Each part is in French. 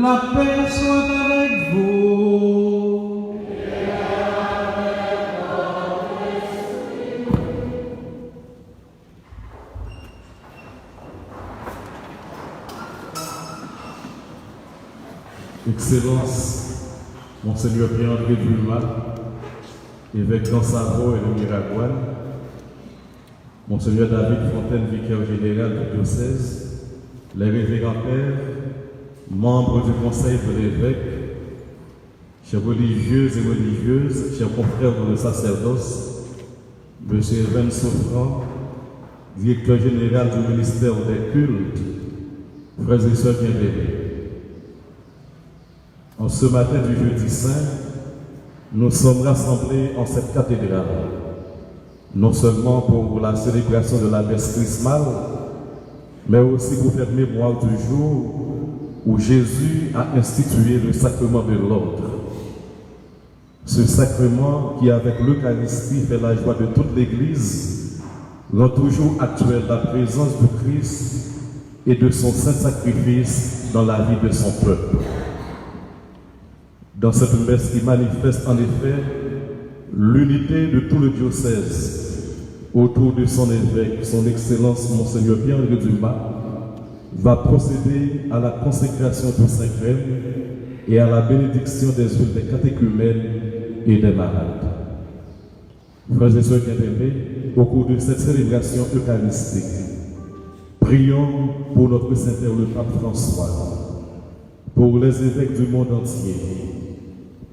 La paix soit avec vous. Et avec votre esprit. Excellence, Monseigneur Pierre-André Vulma, évêque d'Ansaro et de Miragouane, Monseigneur David Fontaine, vicaire général du diocèse, les révérends pères, membres du conseil de l'évêque, chers religieux et religieuses, chers confrères dans le sacerdoce, M. Evan Sofran, directeur général du ministère des cultes, frères et sœurs bien-aimés. En ce matin du jeudi saint, nous sommes rassemblés en cette cathédrale, non seulement pour la célébration de la messe chrismale, mais aussi pour faire mémoire du jour où Jésus a institué le sacrement de l'ordre. Ce sacrement qui, avec l'Eucharistie, fait la joie de toute l'Église, rend toujours actuelle la présence du Christ et de son saint sacrifice dans la vie de son peuple. Dans cette messe qui manifeste en effet l'unité de tout le diocèse autour de son évêque, son Excellence Monseigneur Pierre-Henri Dumas, va procéder à la consécration du Saint-Crème et à la bénédiction des huiles des catéchumènes et des malades. Frères et sœurs bien-aimés, au cours de cette célébration eucharistique, prions pour notre Saint-Père le Pape François, pour les évêques du monde entier,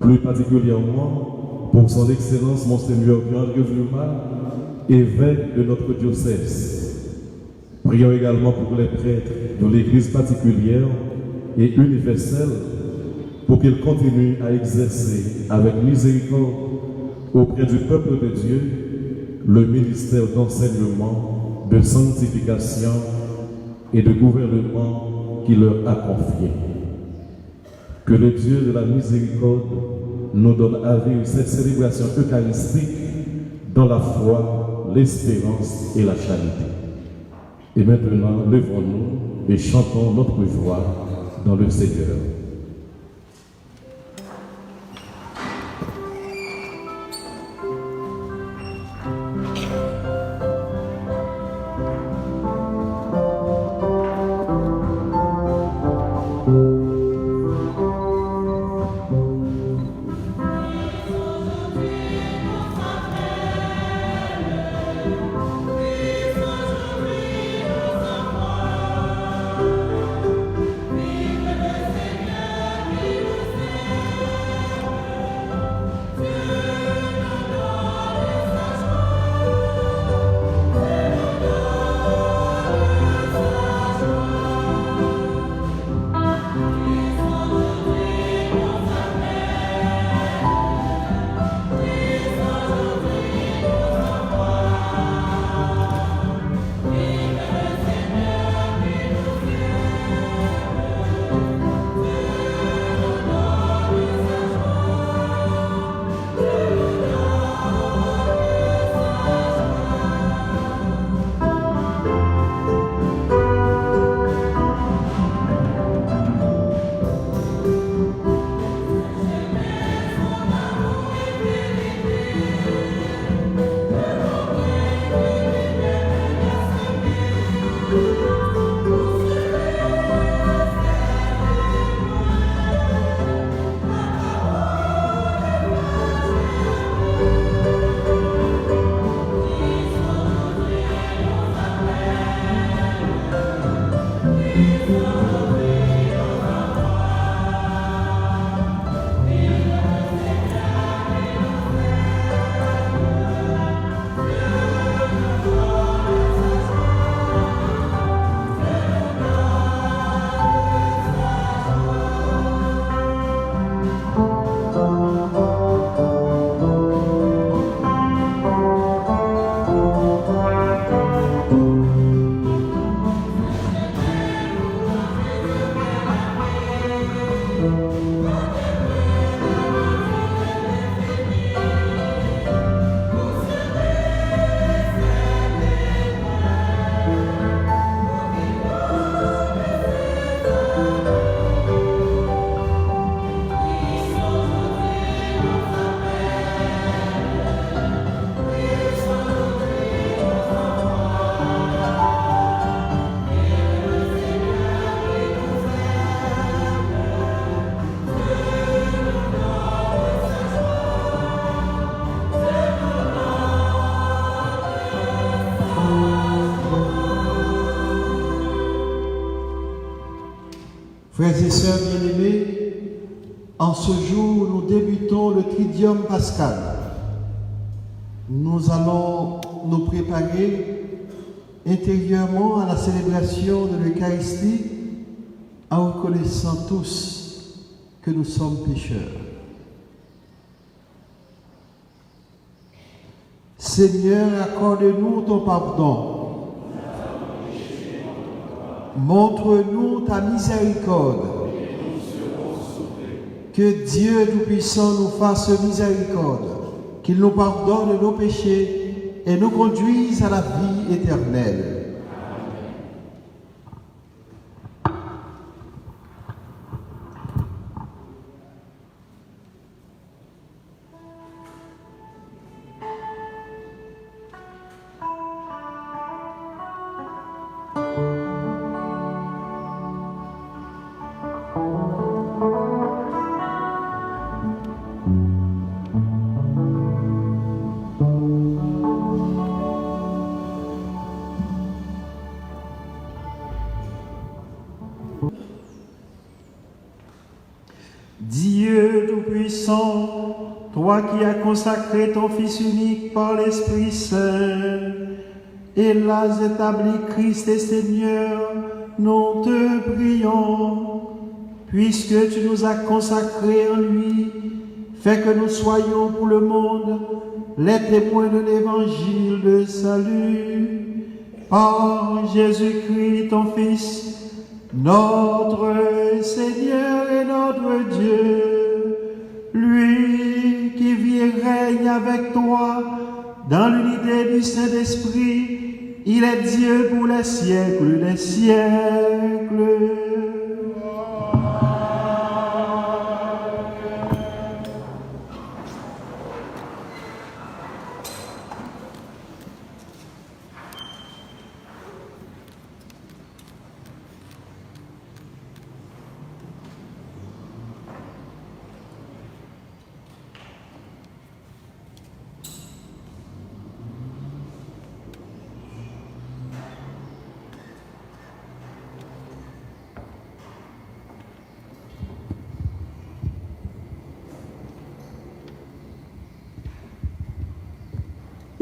plus particulièrement pour son Excellence Monseigneur Pierre-Henri Dumas, évêque de notre diocèse. Prions également pour les prêtres de l'Église particulière et universelle, pour qu'ils continuent à exercer avec miséricorde auprès du peuple de Dieu le ministère d'enseignement, de sanctification et de gouvernement qu'il leur a confié. Que le Dieu de la miséricorde nous donne à vivre cette célébration eucharistique dans la foi, l'espérance et la charité. Et maintenant, levons-nous et chantons notre joie dans le Seigneur. Vive le Seigneur. Frères et sœurs bien-aimés, en ce jour, nous débutons le Tridium pascal. Nous allons nous préparer intérieurement à la célébration de l'Eucharistie en reconnaissant tous que nous sommes pécheurs. Seigneur, accorde-nous ton pardon. Montre-nous ta miséricorde. Que Dieu Tout-Puissant nous fasse miséricorde, qu'il nous pardonne nos péchés et nous conduise à la vie éternelle. Dieu Tout-Puissant, toi qui as consacré ton Fils unique par l'Esprit Saint, et l'as établi Christ et Seigneur, nous te prions, puisque tu nous as consacrés en lui, fais que nous soyons pour le monde les témoins de l'évangile de salut. Par Jésus-Christ, ton Fils, notre Seigneur et notre Dieu, lui qui vit et règne avec toi dans l'unité du Saint-Esprit, il est Dieu pour les siècles des siècles.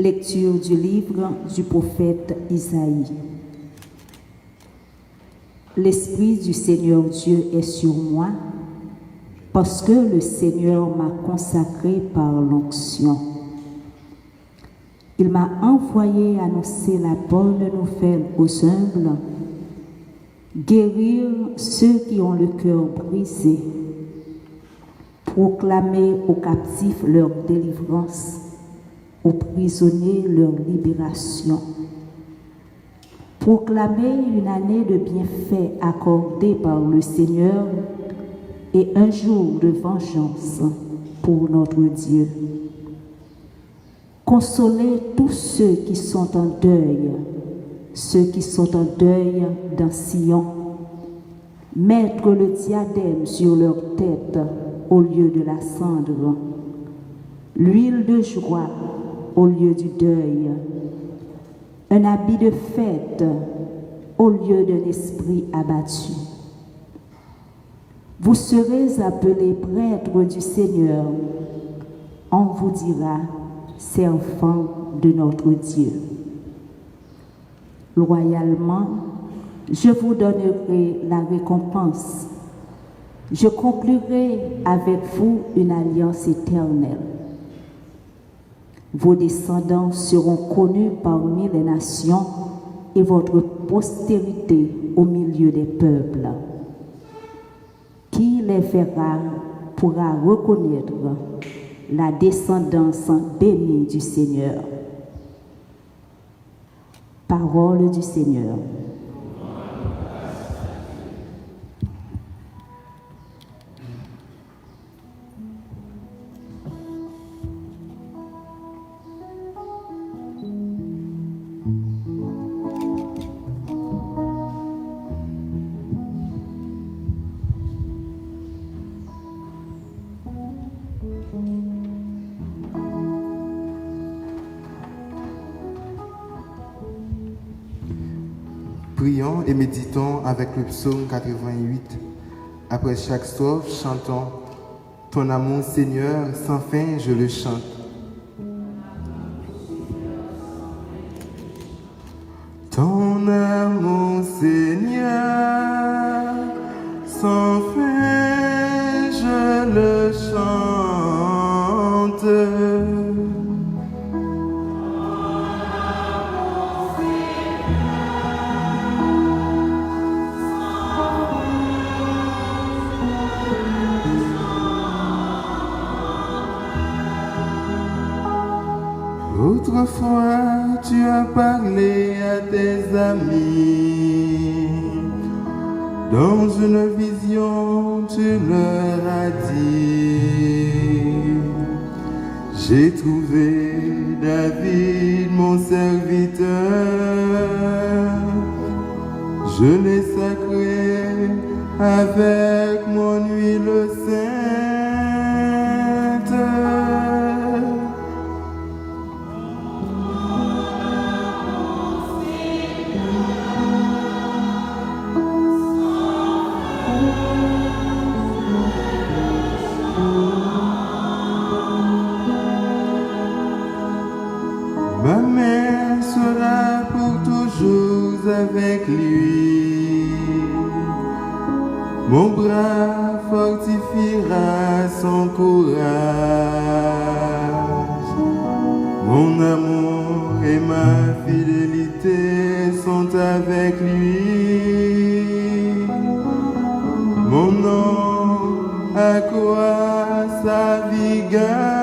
Lecture du livre du prophète Isaïe. L'Esprit du Seigneur Dieu est sur moi, parce que le Seigneur m'a consacré par l'onction. Il m'a envoyé annoncer la bonne nouvelle aux humbles, guérir ceux qui ont le cœur brisé, proclamer aux captifs leur délivrance, aux prisonniers leur libération. Proclamer une année de bienfaits accordée par le Seigneur et un jour de vengeance pour notre Dieu. Consoler tous ceux qui sont en deuil dans Sion. Mettre le diadème sur leur tête au lieu de la cendre. L'huile de joie au lieu du deuil, un habit de fête au lieu d'un esprit abattu. Vous serez appelés prêtres du Seigneur. On vous dira, servants de notre Dieu. Loyalement, je vous donnerai la récompense. Je conclurai avec vous une alliance éternelle. Vos descendants seront connus parmi les nations et votre postérité au milieu des peuples. Qui les verra pourra reconnaître la descendance bénie du Seigneur. Parole du Seigneur. Prions et méditons avec le psaume 88 Après chaque strophe, chantons ton amour, Seigneur, sans fin, je le chante. Ton amour, Seigneur, sans fin, je le chante. Autrefois, tu as parlé à tes amis. Dans une vision, tu leur as dit: j'ai trouvé David, mon serviteur. Je l'ai sacré avec mon huile sainte. Ma main sera pour toujours avec lui. Mon bras fortifiera son courage. Mon amour et ma fidélité sont avec lui. Mon nom accroît sa vigueur.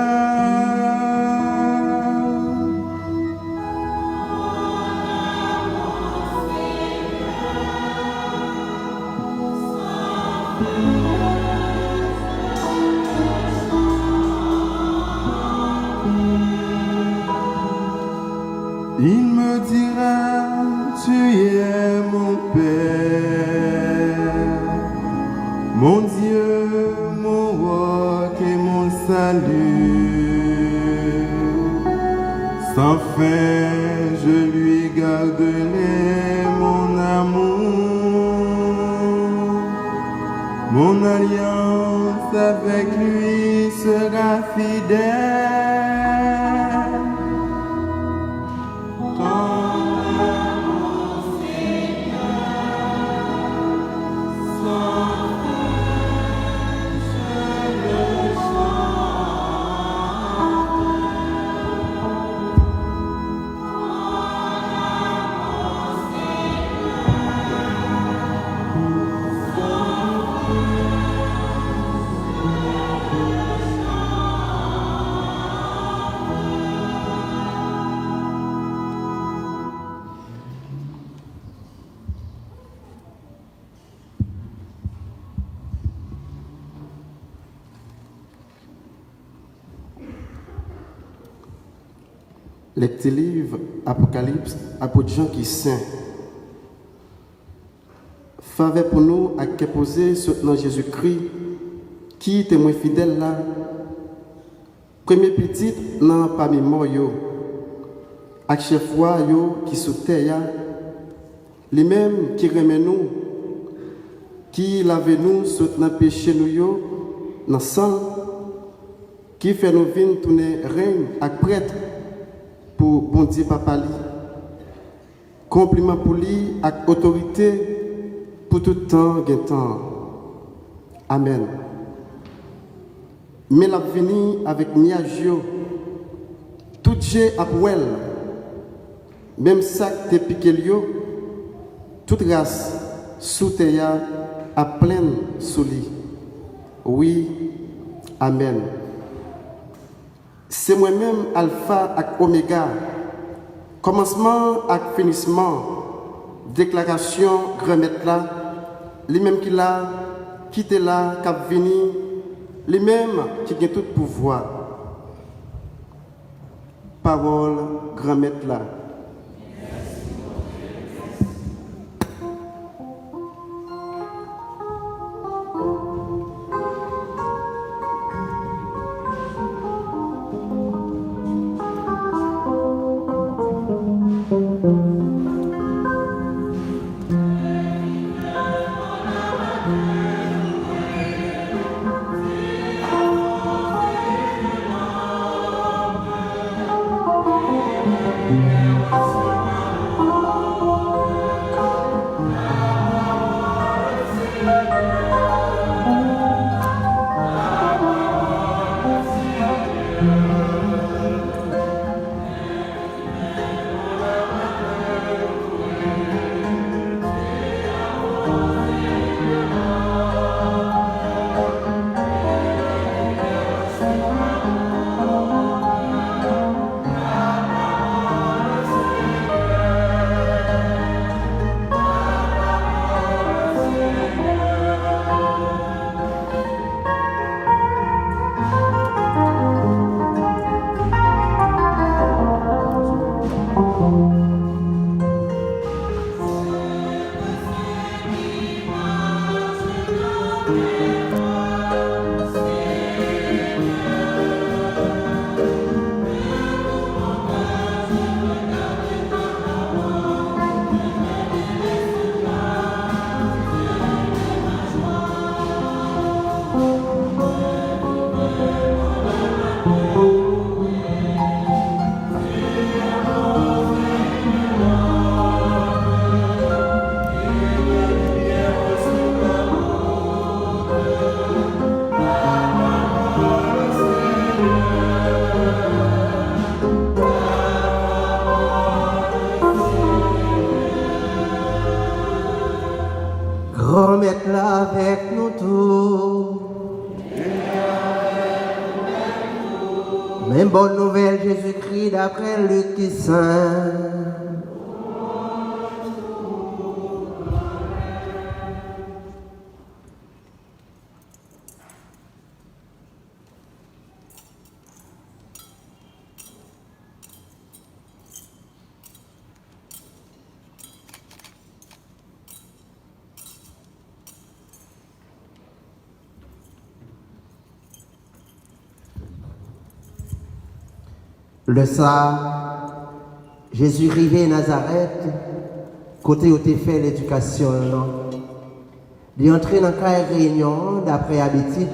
Il me dira: tu es mon Père, mon Dieu, mon roc et mon salut. Sans fin, je lui garderai mon amour. Mon alliance avec lui sera fidèle. Lecte livre Apocalypse, apôtre Jean qui saint. Faveur pour nous à qui posé dans Jésus-Christ, qui est témoin fidèle là. Premier petit dans parmi mort yo, à chef roi yo qui sous terre, les mêmes qui remet nous, qui lave nous dans péché nous yo, dans sang, qui fait nous venir tourner règne à prêtre. Pour bon Dieu papa li, compliment pour lui avec autorité pour tout temps et temps. Amen. Mais la vini avec niagio, tout j'ai après même sac te piqué lio, toute race sous terre à pleine sous lit. Oui, amen. C'est moi-même alpha et oméga, commencement et finissement, déclaration remettre là, lui-même qui l'a quitté là, cap vini, lui-même qui a tout pouvoir. Parole grand-maître là. être là avec nous tous. Même bonne nouvelle, Jésus-Christ, d'après Luc qui saint. Le soir, Jésus arrivé à Nazareth, côté où tu fait l'éducation. Il est entré dans la réunion d'après habitude.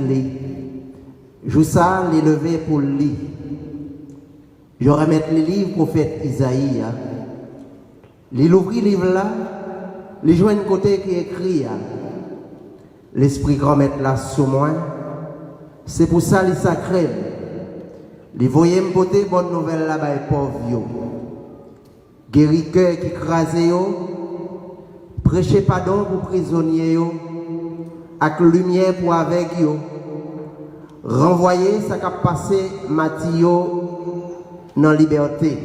Joue ça, il est levé pour le lit. Je remettre le livre prophète Isaïe. Il ouvre le livre là, il joue un côté qui écrit. L'esprit grand mettre là sous moi. C'est pour ça qu'il sacré. Les voyez me porter bonne nouvelle là-bas, pauvres. Guéri cœur qui crase yo, prêchez pardon pour prisonniers yo, avec lumière pour avec yo, renvoyer ça qui a passé Mathieu dans la liberté.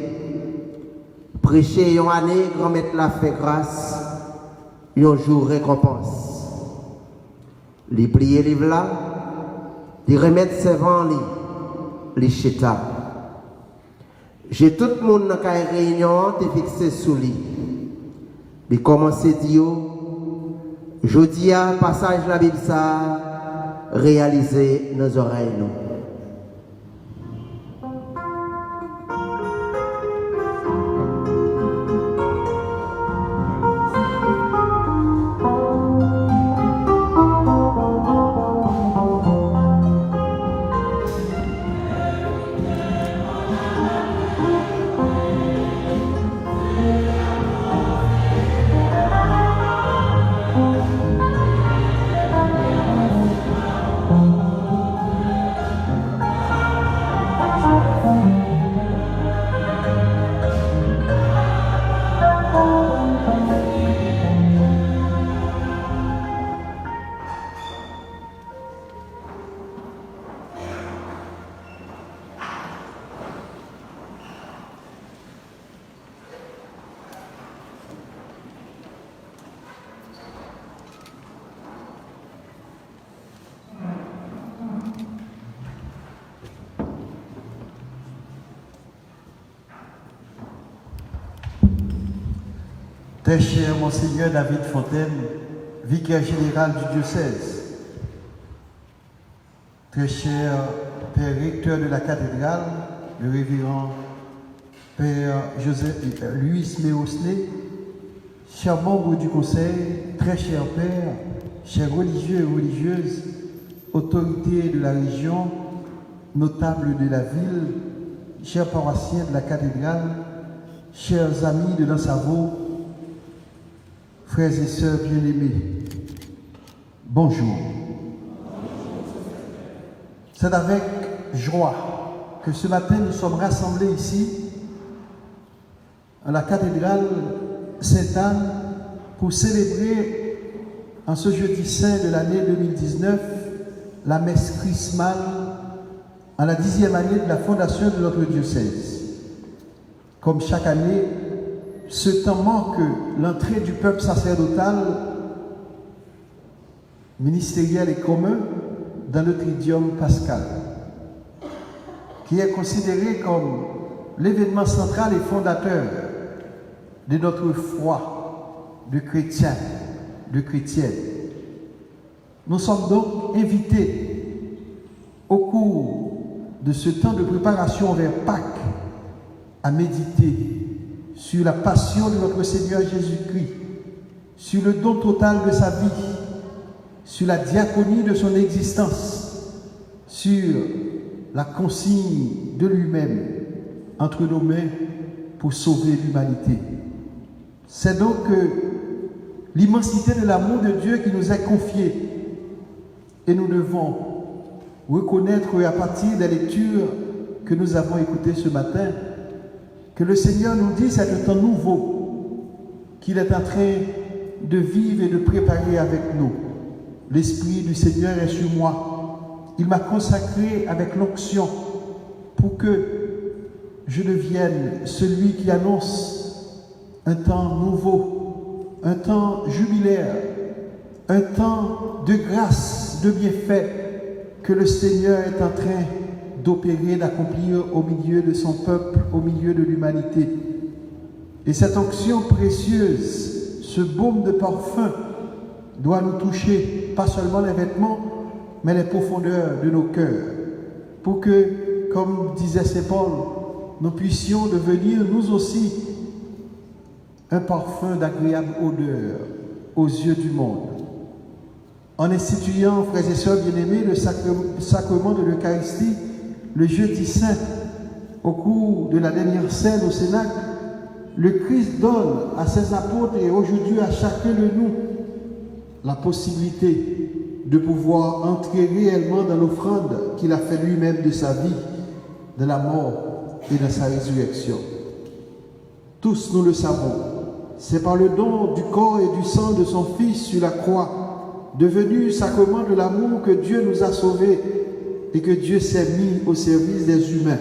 Prêcher yon année, grand mettre la fait grâce, yon jour récompense. Les plier livre là, les remettre servant les cheta. J'ai tout le monde dans la réunion te fixé sous lui. Il commence à dire, je dis à passage de la Bible ça, réalisé nos oreilles. Très cher Monseigneur David Fontaine, vicaire général du diocèse, très cher Père recteur de la cathédrale, le révérend Père Louis Méosné, chers membres du conseil, très cher Père, chers religieux et religieuses, autorités de la région, notables de la ville, chers paroissiens de la cathédrale, chers amis de l'Ansavo, frères et sœurs bien-aimés, bonjour. C'est avec joie que ce matin nous sommes rassemblés ici, à la cathédrale Sainte-Anne, pour célébrer en ce jeudi saint de l'année 2019 la messe chrismale à la 10e année de la fondation de notre diocèse. Comme chaque année, ce temps manque l'entrée du peuple sacerdotal, ministériel et commun dans notre idiome pascal, qui est considéré comme l'événement central et fondateur de notre foi de chrétiens, de chrétiennes. Nous sommes donc invités au cours de ce temps de préparation vers Pâques à méditer sur la passion de notre Seigneur Jésus-Christ, sur le don total de sa vie, sur la diaconie de son existence, sur la consigne de lui-même entre nos mains pour sauver l'humanité. C'est donc l'immensité de l'amour de Dieu qui nous est confié et nous devons reconnaître à partir des lectures que nous avons écoutées ce matin que le Seigneur nous dit c'est un temps nouveau qu'il est en train de vivre et de préparer avec nous. L'Esprit du Seigneur est sur moi. Il m'a consacré avec l'onction pour que je devienne celui qui annonce un temps nouveau, un temps jubilaire, un temps de grâce, de bienfait que le Seigneur est en train d'opérer, d'accomplir au milieu de son peuple, au milieu de l'humanité. Et cette onction précieuse, ce baume de parfum, doit nous toucher, pas seulement les vêtements, mais les profondeurs de nos cœurs, pour que, comme disait Saint Paul, nous puissions devenir nous aussi un parfum d'agréable odeur aux yeux du monde. En instituant, frères et sœurs bien-aimés, le sacrement de l'Eucharistie, le jeudi saint, au cours de la dernière scène au Cénacle, le Christ donne à ses apôtres et aujourd'hui à chacun de nous la possibilité de pouvoir entrer réellement dans l'offrande qu'il a fait lui-même de sa vie, de la mort et de sa résurrection. Tous nous le savons, c'est par le don du corps et du sang de son Fils sur la croix, devenu sacrement de l'amour, que Dieu nous a sauvés et que Dieu s'est mis au service des humains.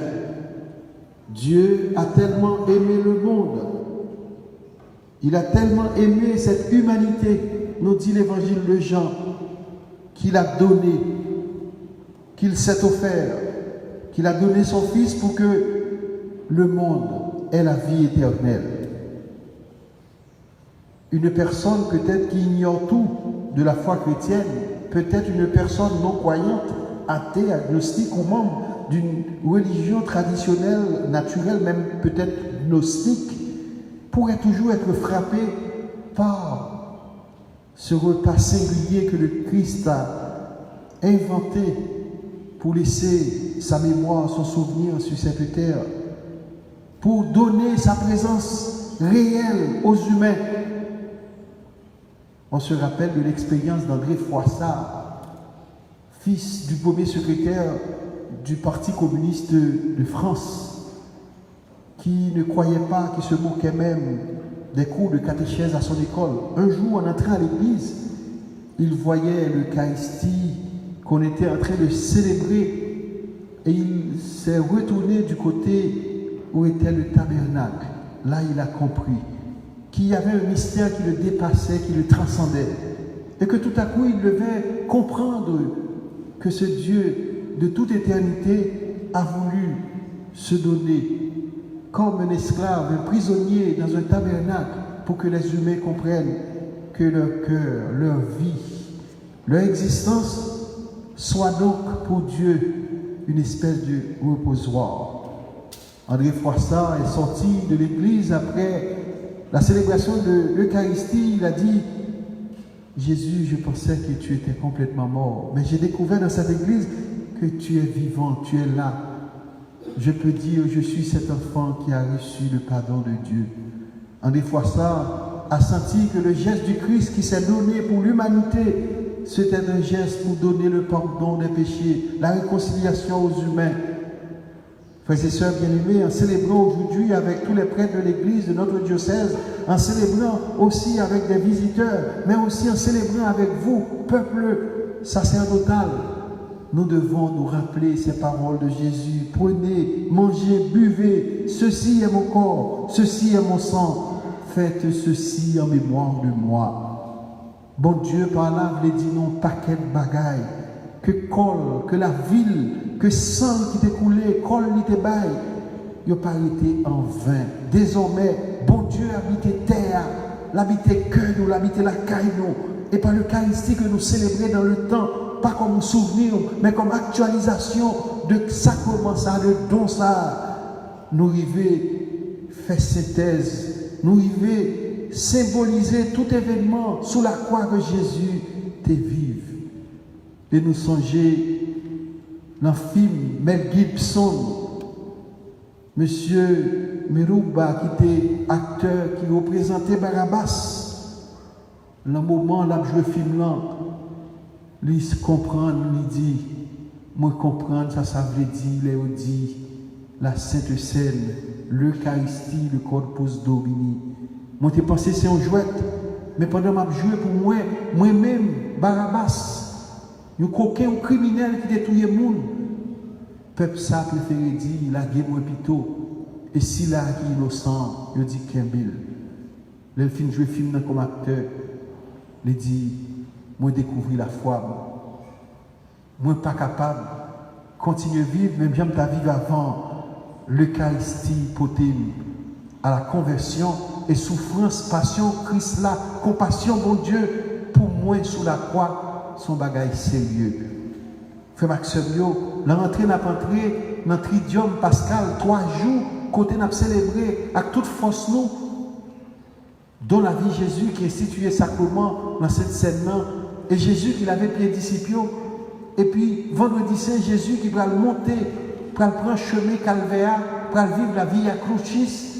Dieu a tellement aimé le monde, il a tellement aimé cette humanité, nous dit l'évangile de Jean, qu'il a donné, qu'il s'est offert, qu'il a donné son Fils pour que le monde ait la vie éternelle. Une personne peut-être qui ignore tout de la foi chrétienne, peut-être une personne non croyante, athée, agnostique ou membre d'une religion traditionnelle, naturelle, même peut-être gnostique, pourrait toujours être frappé par ce repas singulier que le Christ a inventé pour laisser sa mémoire, son souvenir sur cette terre, pour donner sa présence réelle aux humains. On se rappelle de l'expérience d'André Froissart, fils du premier secrétaire du Parti communiste de France, qui ne croyait pas, qui se moquait même des cours de catéchèse à son école. Un jour, en entrant à l'église, il voyait l'Eucharistie qu'on était en train de célébrer et il s'est retourné du côté où était le tabernacle. Là, il a compris qu'il y avait un mystère qui le dépassait, qui le transcendait et que tout à coup, il devait comprendre que ce Dieu de toute éternité a voulu se donner comme un esclave, un prisonnier dans un tabernacle pour que les humains comprennent que leur cœur, leur vie, leur existence soit donc pour Dieu une espèce de reposoir. André Froissart est sorti de l'église après la célébration de l'Eucharistie. Il a dit: Jésus, je pensais que tu étais complètement mort, mais j'ai découvert dans cette église que tu es vivant, tu es là. Je peux dire, je suis cet enfant qui a reçu le pardon de Dieu. André Froissart a senti que le geste du Christ qui s'est donné pour l'humanité, c'était un geste pour donner le pardon des péchés, la réconciliation aux humains. Frères et sœurs bien-aimés, en célébrant aujourd'hui avec tous les prêtres de l'Église de notre diocèse, en célébrant aussi avec des visiteurs, mais aussi en célébrant avec vous, peuple sacerdotal, nous devons nous rappeler ces paroles de Jésus. Prenez, mangez, buvez, ceci est mon corps, ceci est mon sang, faites ceci en mémoire de moi. Bon Dieu, par là, vous dit non, paquet de bagailles, que colle, que la ville, que sang qui t'est coulé, colle qui t'est bail, il n'a pas été en vain. Désormais, bon Dieu habite terre, l'habite cœur nous, l'habite la caille nous, et par l'Eucharistie que nous célébrons dans le temps, pas comme souvenir, mais comme actualisation de sacrement ça, de don ça, nous arriver faire synthèse, nous arriver symboliser tout événement sous la croix que Jésus te vive. Et nous songer dans le film Mel Gibson, Monsieur Merouba, qui était acteur, qui représentait Barabbas, le moment là que je film là, lui comprend, lui dit, moi comprendre, ça veut dire, il dit, la Sainte Seine, l'Eucharistie, le Corpus Domini. Moi, j'ai pensé c'est un jouet, Mais pendant que je jouais pour moi-même, Barabbas, un coquin, un criminel qui détruit le monde, le peuple ça préféré dire, la guerre plutôt. Et si là qui est innocent, il dit Kembil. Le film jouer film comme acteur, il dit, moi découvrir la foi. Moi pas capable de continuer à vivre, même j'aime ta vivre avant l'Eucharistie potime à la conversion et souffrance, passion, Christ là, compassion, bon Dieu, pour moi sous la croix, son bagage sérieux. Frère Maxime, la rentrée n'a pas entré dans le tridium pascal, 3 jours, côté n'a célébré avec toute force nous, dont la vie Jésus qui est institué sacrement dans cette scène-là, et Jésus qui l'avait pris les disciples, et puis vendredi saint, Jésus qui va le monter, pour le prendre chemin calvaire, pour vivre la vie à Crucis,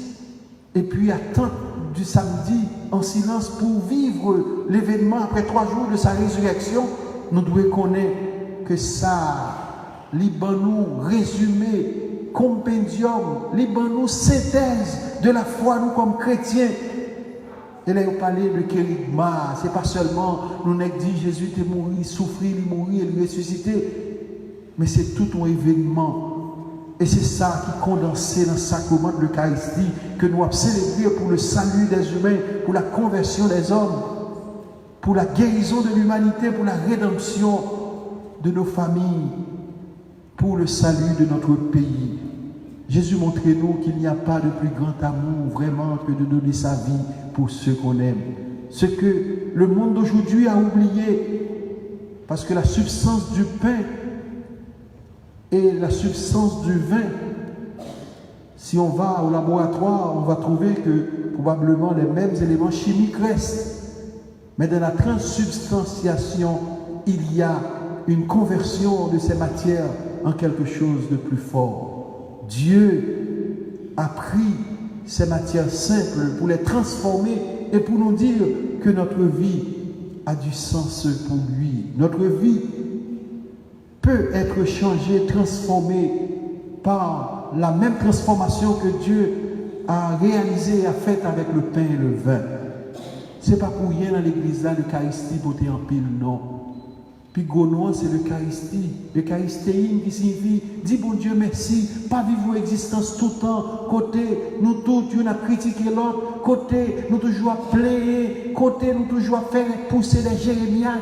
et puis attendre du samedi en silence pour vivre l'événement après 3 jours de sa résurrection. Nous devons connaître que ça, nous résumé, compendium, nous synthèse de la foi, nous comme chrétiens. Et là, il parlait de kérigma, c'est pas seulement nous n'avons dit Jésus est mort, il souffrit, il mourit, il ressuscité, mais c'est tout un événement. Et c'est ça qui est condensé dans le sacrement de l'Eucharistie que nous avons célébré pour le salut des humains, pour la conversion des hommes, pour la guérison de l'humanité, pour la rédemption de nos familles, pour le salut de notre pays. Jésus montre-nous qu'il n'y a pas de plus grand amour vraiment que de donner sa vie pour ceux qu'on aime. Ce que le monde d'aujourd'hui a oublié, parce que la substance du pain et la substance du vin, si on va au laboratoire, on va trouver que probablement les mêmes éléments chimiques restent. Mais dans la transsubstantiation, il y a une conversion de ces matières en quelque chose de plus fort. Dieu a pris ces matières simples pour les transformer et pour nous dire que notre vie a du sens pour lui. Notre vie peut être changée, transformée par la même transformation que Dieu a réalisée et a faite avec le pain et le vin. Ce n'est pas pour rien dans l'église là, l'Eucharistie pour en pile, non. Puis Gaunois, c'est l'Eucharistie. L'Eucharistie qui signifie, dis bon Dieu merci, pas vivre l'existence tout le temps, côté nous tous, Dieu n'a critiqué l'autre, côté nous toujours à plaire, côté nous toujours à faire pousser des jérémiades,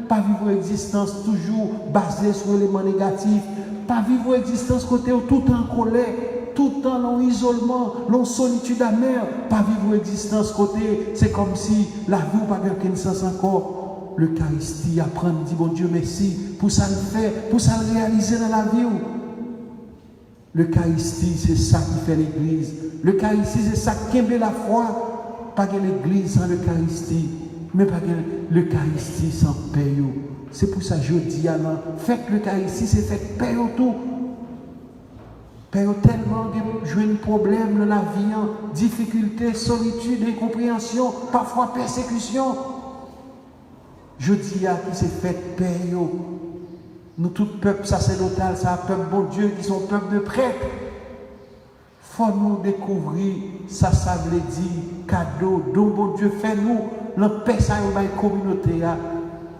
pas vivre l'existence toujours basée sur l'élément négatif, pas vivre l'existence côté tout en colère, tout le temps dans l'isolement, dans solitude amère, pas vivre l'existence côté, c'est comme si la vie n'a pas aucun sens encore. L'Eucharistie, apprendre, dit bon Dieu merci, pour ça le faire, pour ça le réaliser dans la vie. L'Eucharistie, c'est ça qui fait l'Église. L'Eucharistie, c'est ça qui aime la foi. Pas que l'Église sans l'Eucharistie, mais pas que l'Eucharistie sans paix. C'est pour ça que je dis alors, faites l'Eucharistie, c'est faites paix tout. Paix tellement de un problème dans la vie, difficulté, solitude, incompréhension, parfois persécution. Je dis à qui c'est fait paix. Nous, tout peuple sacerdotal, c'est un peuple bon Dieu qui sont peuple de prêtres. Il faut nous découvrir, ça veut dire cadeau, don bon Dieu fait nous, la paix, ça y est, la communauté.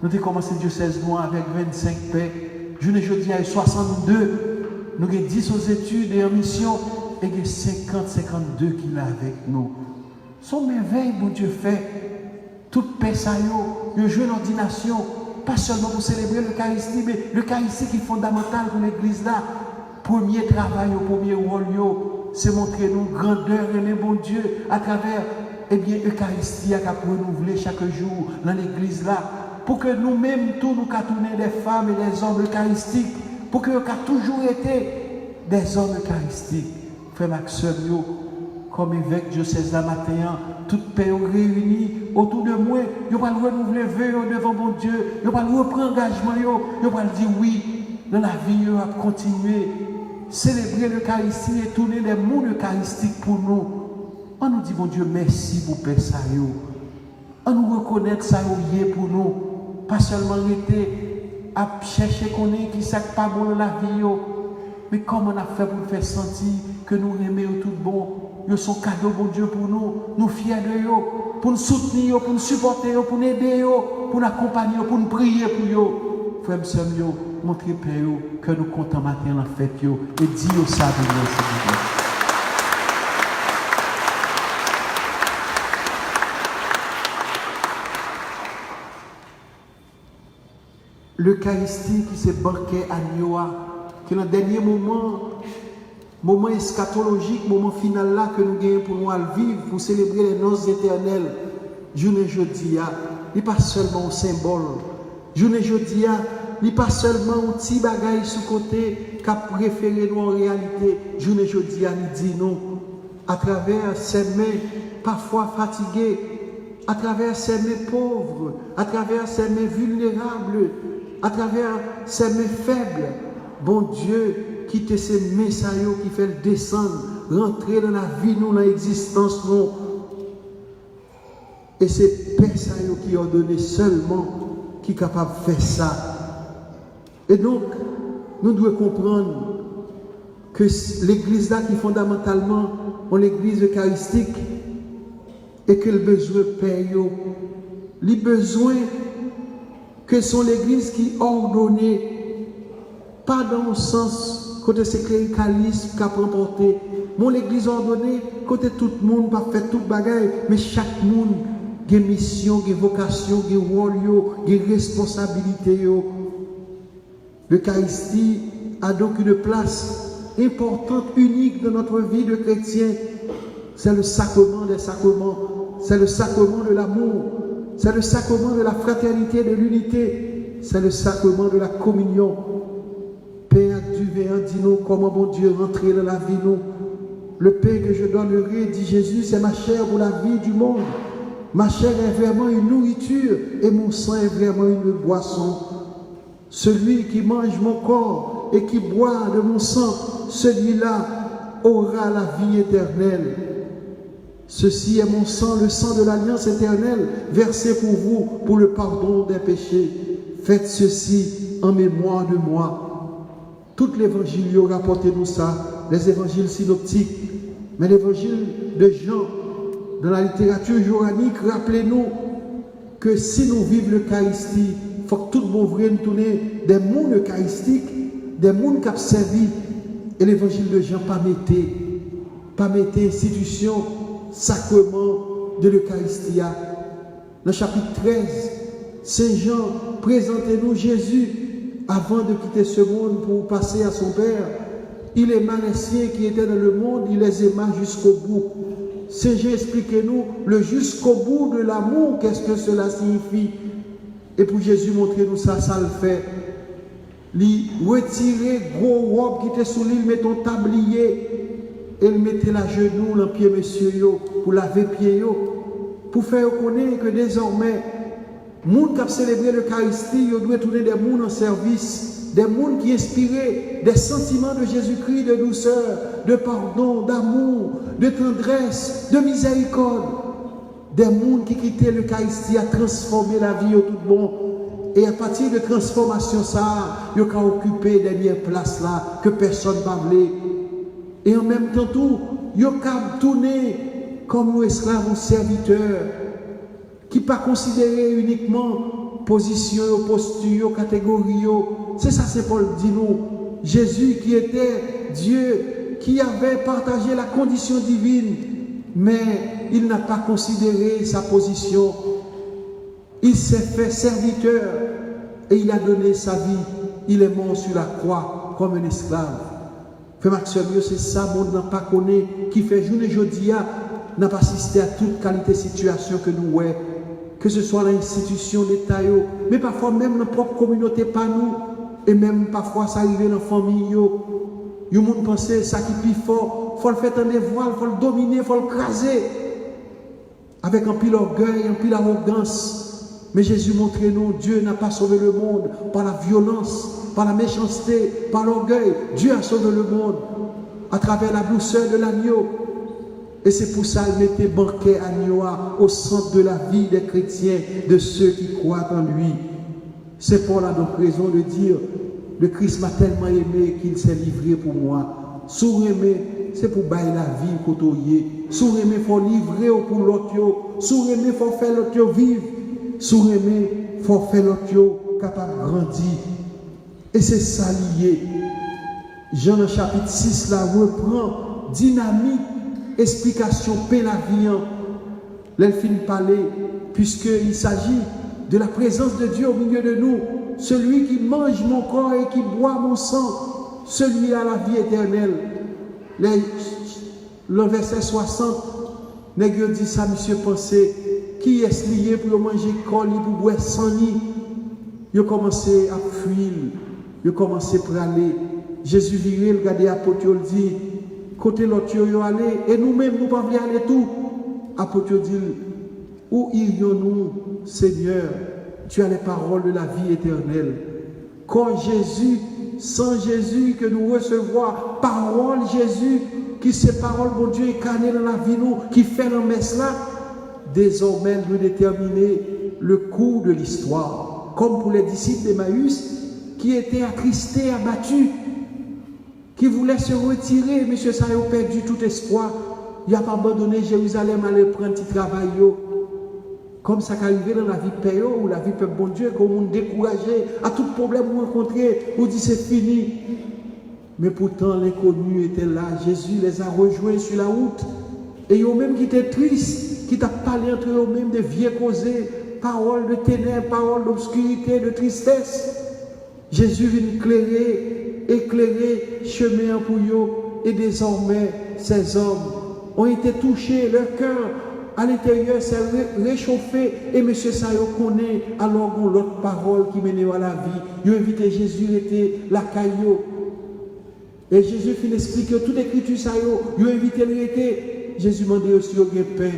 Nous avons commencé diocèse noir avec 25 paix. Je dis à 62, nous avons 10 aux études et en mission, et il y a 50-52 qui sont avec nous. Son merveille, bon Dieu fait. Toute paix, ça y est, jouer l'ordination, pas seulement pour célébrer l'Eucharistie, mais l'Eucharistie qui est fondamentale pour l'Église là. Premier travail, premier rôle, c'est montrer nous grandeur et le bon Dieu à travers, l'Eucharistie qui a renouvelé chaque jour dans l'Église là. Pour que nous-mêmes, tous nous tourner des femmes et des hommes eucharistiques, pour que nous ayons toujours été des hommes eucharistiques. Frère Maxime, comme évêque diocèse la matin, toute paix réunie autour de moi, je vais renouveler vœux devant mon Dieu, je vais reprendre engagement, je vais dire oui, dans la vie, je vais continuer, célébrer l'Eucharistie et tourner des mondes eucharistiques pour nous. On nous dit, mon Dieu, merci pour paix ça. On nous reconnaît ça pour nous, pas seulement rester à chercher qu'on est qui ne pas bon dans la vie, mais comment on a fait pour nous faire sentir que nous aimons tout bon. Ils sont cadeaux, bon Dieu, pour nous. Nous fiers de eux. pour nous soutenir, pour nous supporter, pour nous aider, pour nous accompagner, pour nous prier pour eux. Frères et sœurs, montrez Père que nous comptons matin en fête et dis ça de nous, s'il vous plaît. L'Eucharistie qui s'est banqué à Nioa, qui est le dernier moment eschatologique, moment final là que nous gagnons pour nous vivre, pour célébrer les noces éternelles. Journée jeudi, il n'est pas seulement un symbole. Journée jeudi, il n'est pas seulement un petit bagage sous côté qu'a préféré nous en réalité. Journée jeudi, il dit nous, à travers ses mains parfois fatiguées, à travers ses mains pauvres, à travers ses mains vulnérables, à travers ses mains faibles, bon Dieu, quitte ces messages qui fait le descendre, rentrer dans la vie, nous, dans l'existence, nous. Et c'est Père qui a donné seulement qui est capable de faire ça. Et donc, nous devons comprendre que l'église là qui fondamentalement est l'église eucharistique et que le besoin paye, les besoins que sont l'église qui ordonnée, pas dans le sens côté c'est cléricalisme qui a remporté. Mon l'église ordonnée, côté tout le monde pas fait tout bagaille, mais chaque monde a une mission, une vocation, un rôle, une responsabilité. L'Eucharistie a donc une place importante, unique dans notre vie de chrétien. C'est le sacrement des sacrements, c'est le sacrement de l'amour, c'est le sacrement de la fraternité, de l'unité, c'est le sacrement de la communion. Père du véant, dis-nous comment bon Dieu rentrer dans la vie nous. Le pain que je donnerai, dit Jésus, c'est ma chair pour la vie du monde. Ma chair est vraiment une nourriture et mon sang est vraiment une boisson. Celui qui mange mon corps et qui boit de mon sang, celui-là aura la vie éternelle. Ceci est mon sang, le sang de l'alliance éternelle, versé pour vous, pour le pardon des péchés. Faites ceci en mémoire de moi. Tout l'évangile y aura rapporté nous ça, les évangiles synoptiques, mais l'évangile de Jean, dans la littérature joranique, rappelez-nous que si nous vivons l'Eucharistie, il faut que tout le monde vrai nous tourner des mondes eucharistiques, des mondes qui ont servi. Et l'évangile de Jean, pas mettre institution, sacrement de l'Eucharistie. Dans le chapitre 13, Saint Jean, présentez-nous Jésus avant de quitter ce monde pour passer à son Père. Il aima les siens qui étaient dans le monde, il les aima jusqu'au bout. Saint Jean, expliquez-nous le jusqu'au bout de l'amour, qu'est-ce que cela signifie. Et pour Jésus, montrez-nous ça, ça le fait. Il retirer gros robe qui était sous l'île, mettons tablier, et il mettait la genou, le pied, monsieur, pour laver pied, pour faire connaître que désormais, les gens qui ont célébré l'Eucharistie, ils doivent tourner des gens en service, des gens qui inspiraient des sentiments de Jésus-Christ, de douceur, de pardon, d'amour, de tendresse, de miséricorde. Des gens qui quittaient l'Eucharistie à transformer la vie au tout bon. Et à partir de transformation, ça, ils ont occupé des dernières places là que personne ne va voulu. Et en même temps, tout, ils ont tourné comme un esclave ou serviteur qui pas considéré uniquement position, posture, catégorie. C'est ça, c'est Paul dit nous. Jésus qui était Dieu, qui avait partagé la condition divine, mais il n'a pas considéré sa position. Il s'est fait serviteur et il a donné sa vie. Il est mort sur la croix comme un esclave. Frère Maxime, c'est ça, le monde n'a pas connu, qui fait journée jeudi, n'a pas assisté à toute qualité de situation que nous avons. Que ce soit l'institution d'État, mais parfois même dans notre propre communauté, pas nous, et même parfois ça arrive dans la famille. Les gens pensent que ça qui est plus fort, il faut le faire dans des voiles, il faut le dominer, il faut le craser. Avec un pile orgueil, un pile arrogance. Mais Jésus montre-nous, Dieu n'a pas sauvé le monde par la violence, par la méchanceté, par l'orgueil. Dieu a sauvé le monde à travers la douceur de l'agneau. Et c'est pour ça qu'il mettait banquet agneau au centre de la vie des chrétiens, de ceux qui croient en lui. C'est Paul a donc raison de dire, le Christ m'a tellement aimé qu'il s'est livré pour moi. Sourd-aimé, c'est pour bailler la vie côtoyer. Sous aimer faut livrer pour l'autre, sous aimer faut faire l'autre vivre, sous aimer faut faire l'autre capable de grandir. Et c'est ça lié. Jean le chapitre 6 là reprend dynamique, explication pénaviant. L'elfine parler puisqu'il s'agit de la présence de Dieu au milieu de nous. Celui qui mange mon corps et qui boit mon sang, celui a la vie éternelle. Le verset 60, nègre dit ça, monsieur pensez, qui est lié pour manger corps, pour boire sang, il a commencé à fuir, il a commencé à aller. Jésus viré, regardez apôtre, il dit, côté l'autre, il aller, et nous-mêmes, nous ne pouvons pas aller tout. Apôtre dit, où irions-nous, Seigneur? Tu as les paroles de la vie éternelle. Quand Jésus, sans Jésus que nous recevons, parole Jésus, qui ces paroles, mon Dieu, incarnées dans la vie, nous, qui fait la messe là, désormais nous déterminer le cours de l'histoire. Comme pour les disciples d'Emmaüs, qui étaient attristés, abattus, qui voulaient se retirer, mais ça a perdu tout espoir. Il n'a pas abandonné Jérusalem à aller prendre un petit travail. Comme ça qui arrive dans la vie payée ou la vie peuple bon Dieu, comme on découragé à tout problème vous rencontrez, vous dit c'est fini. Mais pourtant l'inconnu était là, Jésus les a rejoints sur la route. Et eux même qui étaient tristes, qui t'a parlé entre eux mêmes de vieux causés, paroles de ténèbres, paroles d'obscurité, de tristesse. Jésus vient éclairer chemin pour eux. Et désormais, ces hommes ont été touchés, leur cœur à l'intérieur s'est réchauffé et M. Sayo connaît alors qu'on l'autre parole qui menait à la vie. Il a invité Jésus, il était la caillou. Et Jésus finit d'expliquer toute écriture Sayo. Il a invité, il était. Jésus m'a dit aussi au pain.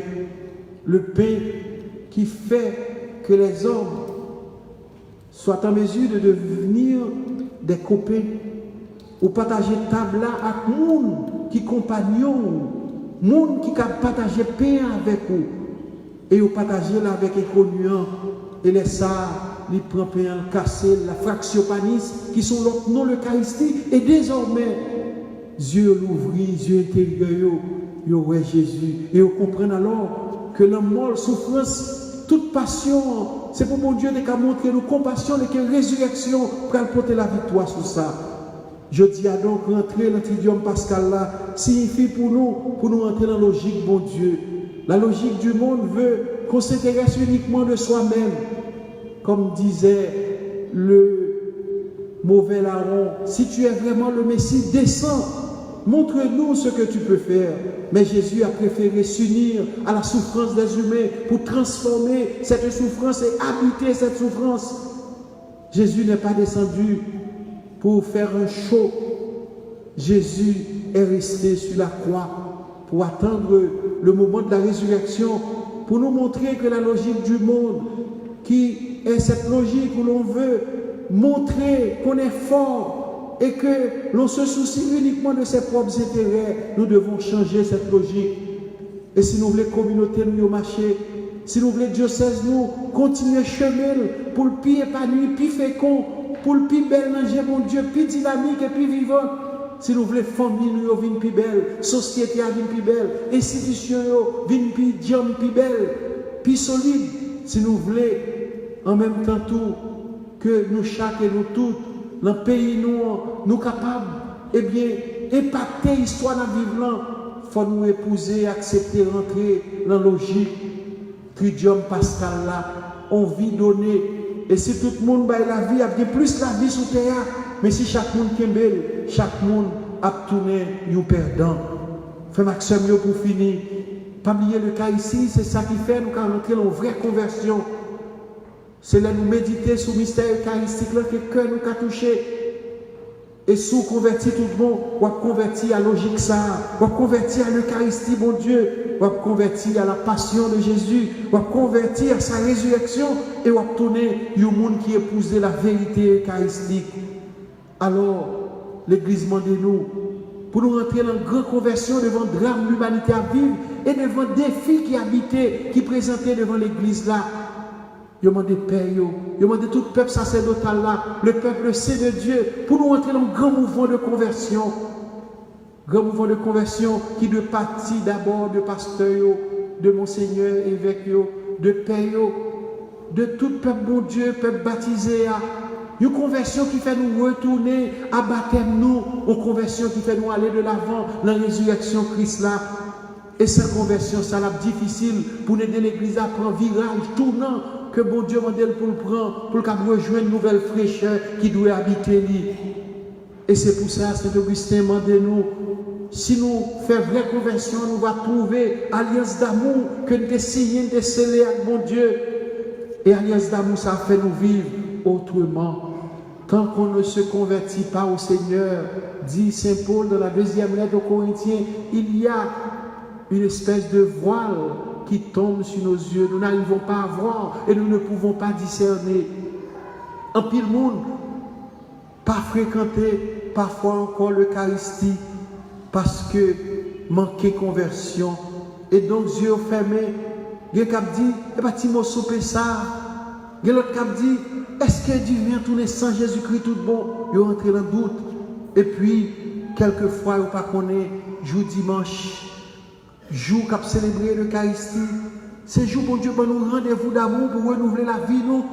Le pain qui fait que les hommes soient en mesure de devenir des copains ou partager table là avec monde qui compagnons. Monde qui a partagé pain avec vous et vous partagez là avec les connus et les ça, ils prennent pain cassé, la fraction panis qui sont l'autre nom l'Eucharistie et désormais Dieu l'ouvrit, Dieu intérieur, yo ouais Jésus et vous comprenez alors que la mort, souffrance, toute passion, c'est pour mon Dieu qui a montré nous compassion et que résurrection pour porter la victoire sur ça. Je dis à donc rentrer dans l'idiome pascal là signifie pour nous entrer dans la logique bon Dieu. La logique du monde veut qu'on s'intéresse uniquement de soi-même. Comme disait le mauvais larron, si tu es vraiment le Messie, descends, montre-nous ce que tu peux faire. Mais Jésus a préféré s'unir à la souffrance des humains pour transformer cette souffrance et habiter cette souffrance. Jésus n'est pas descendu pour faire un show. Jésus est resté sur la croix pour attendre le moment de la résurrection, pour nous montrer que la logique du monde, qui est cette logique où l'on veut montrer qu'on est fort et que l'on se soucie uniquement de ses propres intérêts, nous devons changer cette logique. Et si nous voulons communauté nous marcher, si nous voulons diocèse nous continuer chemin pour le plus épanoui, plus fécond, pour le plus bel manger, mon Dieu, plus dynamique et plus vivant. Si nous voulons famille, nous venons plus belle, société venir plus belle, institution venir plus diam plus belle, plus solide. Si nous voulons en même temps tout que nous chaque et nous tous dans le pays nous capables, eh bien, impacter l'histoire dans le vivant, il faut nous épouser, accepter, rentrer dans la logique. Tridium pascal là, on vit donner. Et si tout le monde baille la vie, il y a bien plus la vie sur terre. Mais si chaque monde qui est belle, chaque monde a tourné, nous perdant. Frère Maxime, pour finir, pas oublier le cas ici, c'est ça qui fait nous rentrer dans une vraie conversion. C'est là nous méditer sur le mystère eucharistique, là que le cœur nous a touché. Et si on convertit tout le monde, on va convertir à la logique ça, on va convertir à l'Eucharistie, mon Dieu, on va convertir à la passion de Jésus, on va convertir à sa résurrection et on va tourner au monde qui épouse la vérité eucharistique. Alors, l'Église demande nous, pour nous rentrer dans une grande conversion devant le drame de l'humanité à vivre et devant le défi qui habitait, qui présentait devant l'Église là. Il demande des pères, il demande tout le peuple sacerdotal là, le peuple saint de Dieu, pour nous entrer dans un grand mouvement de conversion. Grand mouvement de conversion qui doit partir d'abord de pasteurs, de monseigneur, évêque, de père, de tout peuple bon Dieu, peuple baptisé. Une conversion qui fait nous retourner à baptême nous, une conversion qui fait nous aller de l'avant dans la résurrection Christ là. Et cette conversion, ça l'a difficile pour aider l'église à prendre virage tournant que bon Dieu m'a dit pour le prendre, pour qu'il rejoigne une nouvelle fraîcheur qui doit habiter lui. Et c'est pour ça, Saint Augustin m'a dit nous, si nous faisons vraie conversion, nous allons trouver alliance d'amour que nous avons signé, nous avons scellé avec mon Dieu. Et alliance d'amour, ça fait nous vivre autrement. Tant qu'on ne se convertit pas au Seigneur, dit Saint Paul dans la deuxième lettre aux Corinthiens, il y a une espèce de voile qui tombe sur nos yeux. Nous n'arrivons pas à voir et nous ne pouvons pas discerner. En pile monde, pas fréquenter parfois encore l'Eucharistie parce que manquer conversion. Et donc, yeux fermés, il y a qui dit, eh bien, tu m'as soupé ça. Il y a l'autre qui dit, est-ce que Dieu vient tourner sans Jésus-Christ tout bon? Il rentre dans le doute. Et puis, quelquefois, il ne pas connaît, jour dimanche, jour qu'a célébrer l'Eucharistie, c'est jour bon Dieu pour nous rendez-vous d'amour pour renouveler la vie nous.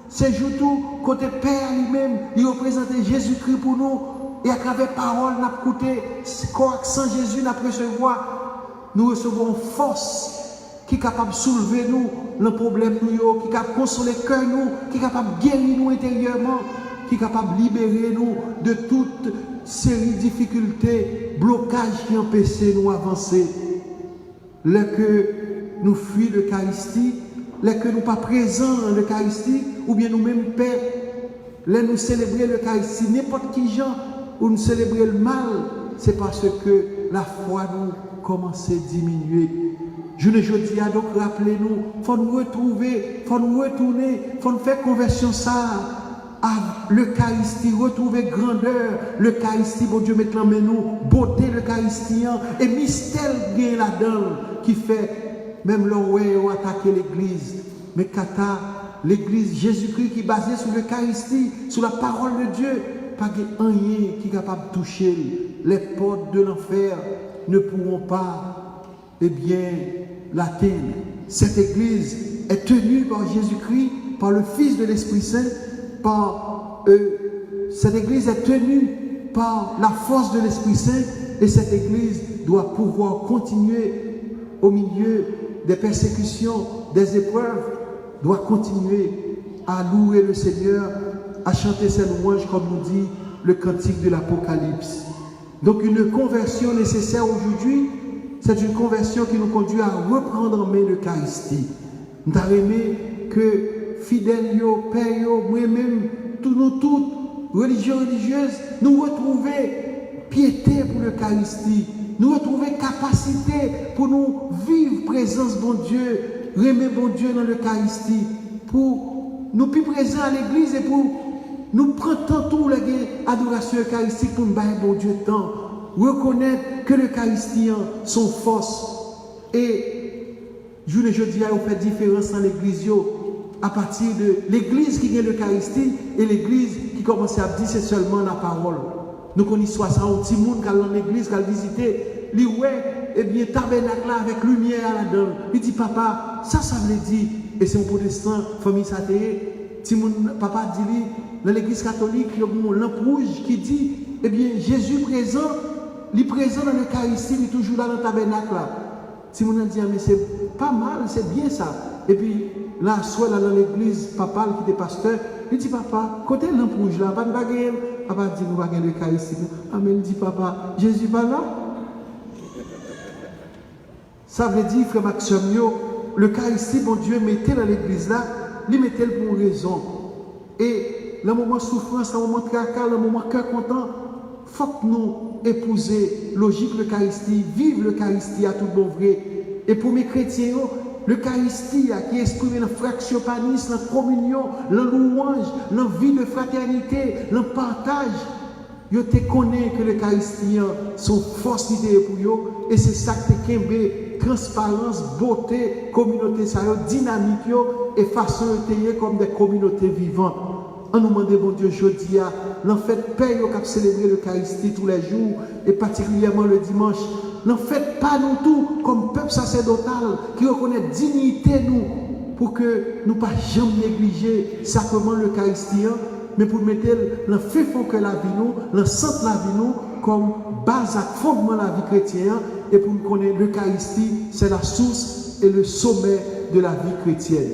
C'est jour tout côté Père lui-même, il représente Jésus-Christ pour nous et à travers parole n'a écouté sans Jésus n'a recevoir, nous recevons force qui est capable de soulever nous le problème nous, qui est capable de consoler le cœur nous, qui est capable de guérir nous intérieurement, qui est capable de libérer nous de toute série de difficultés, blocages qui empêchent nous avancer. Lorsque nous fuyons l'Eucharistie, lorsque nous ne sommes pas présents dans l'Eucharistie, ou bien nous-mêmes, Père, lorsque nous célébrons l'Eucharistie, n'importe qui gens, ou nous célébrons le mal, c'est parce que la foi nous commence à diminuer. Je ne dis à donc rappelez-nous, il faut nous retrouver, il faut nous retourner, il faut nous faire conversion ça à l'Eucharistie, retrouver grandeur, l'Eucharistie, bon Dieu, mettre en nous, beauté l'Eucharistie, et mystère bien là-dedans, qui fait, même l'orway ont attaqué l'église, mais kata, l'église Jésus-Christ qui est basée sur l'Eucharistie, sur la parole de Dieu, pas rien qui est capable de toucher, les portes de l'enfer ne pourront pas, eh bien, l'atteindre. Cette église est tenue par Jésus-Christ, par le Fils de l'Esprit Saint, cette église est tenue par la force de l'Esprit Saint et cette église doit pouvoir continuer au milieu des persécutions, des épreuves, doit continuer à louer le Seigneur, à chanter ses louanges comme nous dit le cantique de l'Apocalypse. Donc une conversion nécessaire aujourd'hui, c'est une conversion qui nous conduit à reprendre en main l'Eucharistie. Nous avons aimé que fidèles, pères, moi-même, toutes, religieuses, nous retrouver piété pour l'Eucharistie, nous retrouver capacité pour nous vivre présence bon Dieu, remettre bon Dieu dans l'Eucharistie, pour nous plus présents à l'église et pour nous prendre tout l'adoration eucharistique pour nous bailler bon Dieu temps, reconnaître que l'Eucharistie son force et je ne dis à vous faire différence dans l'église à partir de l'église qui gagne l'Eucharistie et l'église qui commence à dire c'est seulement la parole. Nous connaissons ça un petit monde qui a dans l'église, qui a visité, lui ouais, et bien tabernacle là avec lumière là-dedans. Il dit papa, ça veut dire, et c'est un protestant, famille satéée, papa dit lui, dans l'église catholique, il y a une lampe rouge qui dit, eh bien Jésus présent, il est présent dans l'Eucharistie, il est toujours là dans le tabernacle là. Si on a dit, mais c'est pas mal, c'est bien ça. Et puis, là, soit là dans l'église, papa qui était pasteur, il dit, papa, côté lampe rouge là, pas de baguette. Papa dit, nous va gagner l'Eucharistie. Ah, mais il dit, papa, Jésus pas là. Ça veut dire, frère Maxime, l'Eucharistie, bon Dieu, mettez dans l'église là, il mettait pour raison. Et le moment de souffrance, le moment de tracas, le moment de cœur content, il faut que nous épouser logique l'Eucharistie, vivre l'Eucharistie à tout bon vrai. Et pour mes chrétiens, l'Eucharistie qui exprime la fraction panis, la communion, la louange, la vie de fraternité, le partage, je te connais que l'Eucharistie sont force pour eux et c'est ça que tu transparence, beauté, communauté, dynamique et façon de comme des communautés vivantes. On nous demande, bon Dieu, je dis l'en fait paix qui a célébré l'Eucharistie tous les jours, et particulièrement le dimanche. N'en faites pas nous tout comme peuple sacerdotal qui reconnaît dignité nous pour que nous ne pas jamais négliger sacrement l'Eucharistie, mais pour mettre le fait fond que la vie nous, le centre la vie nous comme base à fondement de la vie chrétienne, et pour nous connaître l'Eucharistie, c'est la source et le sommet de la vie chrétienne.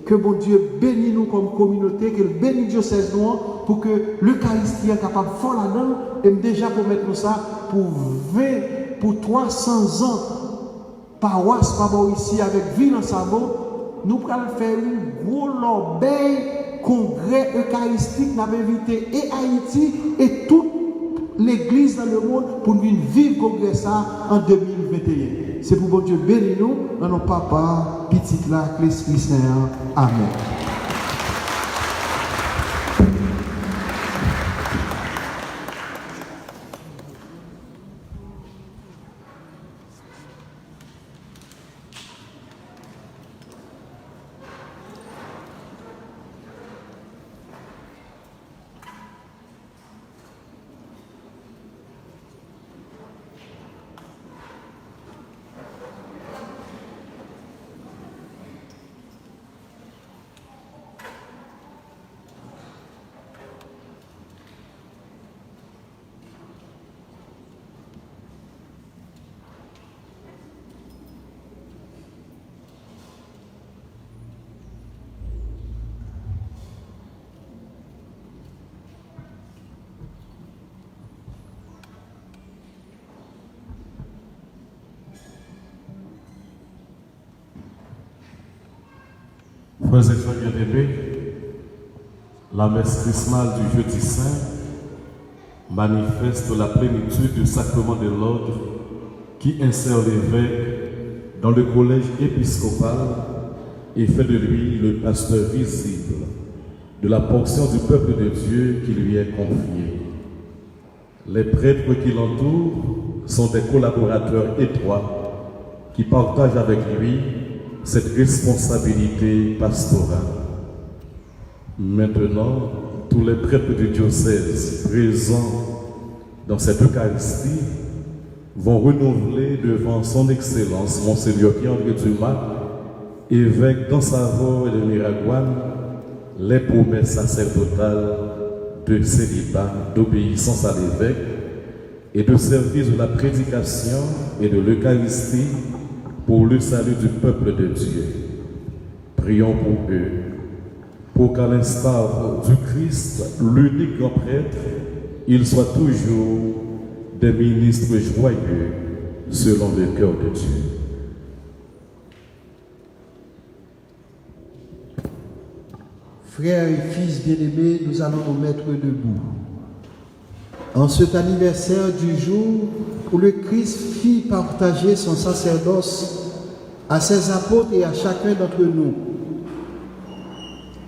Que bon Dieu bénisse nous comme communauté, qu'il bénisse diocèse nous pour que l'Eucharistie soit capable de faire là-dedans, et déjà pour mettre nous ça pour 20, pour 300 ans, paroisse par ici avec ville en Savo, nous allons faire un gros lobby congrès eucharistique, nous avons invité et Haïti et toute l'église dans le monde pour nous vivre congrès ça en 2021. C'est pour bon Dieu bénir nous, dans nos papas, petite là, l'Esprit Saint. Amen. Frères et sœurs bien-aimés, la messe chrismale du jeudi saint manifeste la plénitude du sacrement de l'ordre qui insère l'évêque dans le collège épiscopal et fait de lui le pasteur visible de la portion du peuple de Dieu qui lui est confiée. Les prêtres qui l'entourent sont des collaborateurs étroits qui partagent avec lui cette responsabilité pastorale. Maintenant, tous les prêtres du diocèse présents dans cette Eucharistie vont renouveler devant son Excellence, Monseigneur Pierre-André Dumas, évêque d'Ansavo et de Miragouane, les promesses sacerdotales de célibat, d'obéissance à l'évêque et de service de la prédication et de l'Eucharistie pour le salut du peuple de Dieu. Prions pour eux, pour qu'à l'instar du Christ, l'unique grand prêtre, ils soient toujours des ministres joyeux selon le cœur de Dieu. Frères et fils bien-aimés, nous allons nous mettre debout. En cet anniversaire du jour où le Christ fit partager son sacerdoce à ses apôtres et à chacun d'entre nous,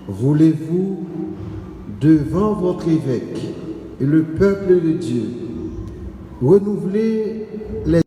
voulez-vous, devant votre évêque et le peuple de Dieu, renouveler les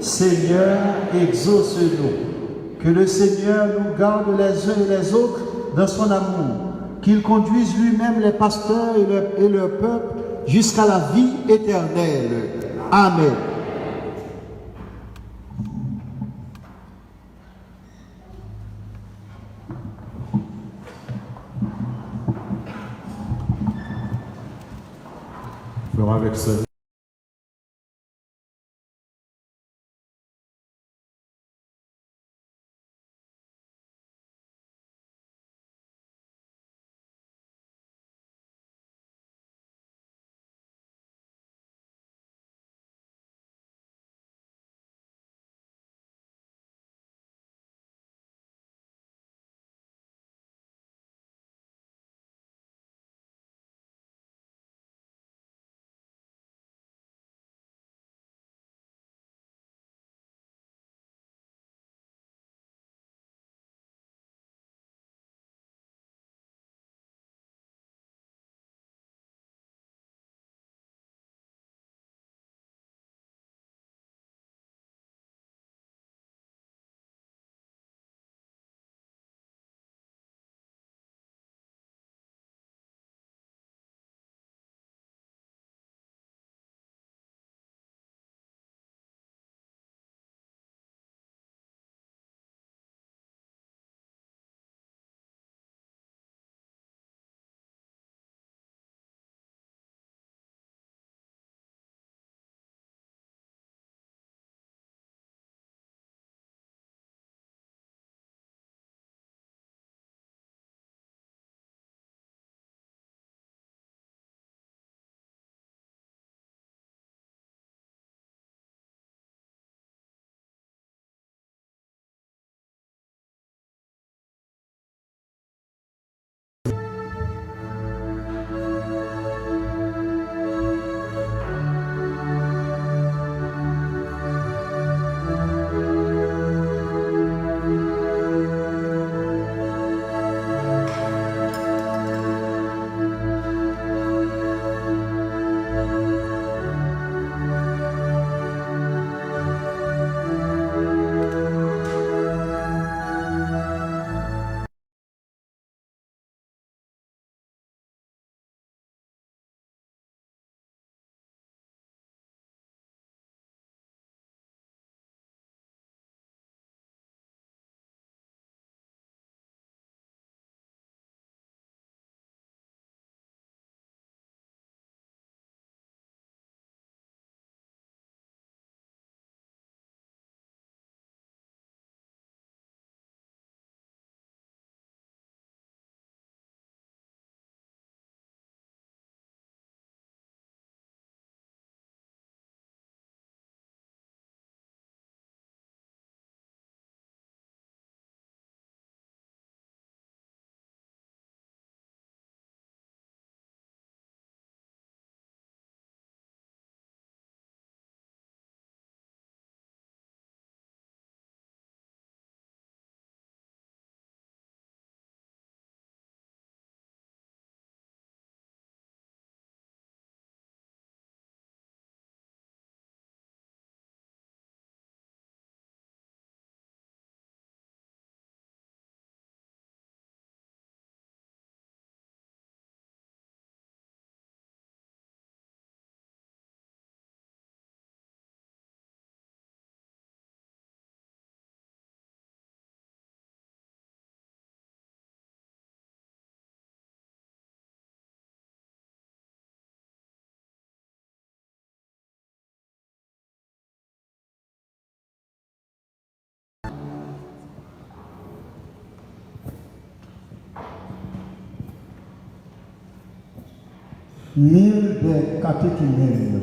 Seigneur, exauce-nous. Que le Seigneur nous garde les uns et les autres dans son amour. Qu'il conduise lui-même les pasteurs et leur peuple jusqu'à la vie éternelle. Amen. Frères avec sœurs, L'île des catéchumènes.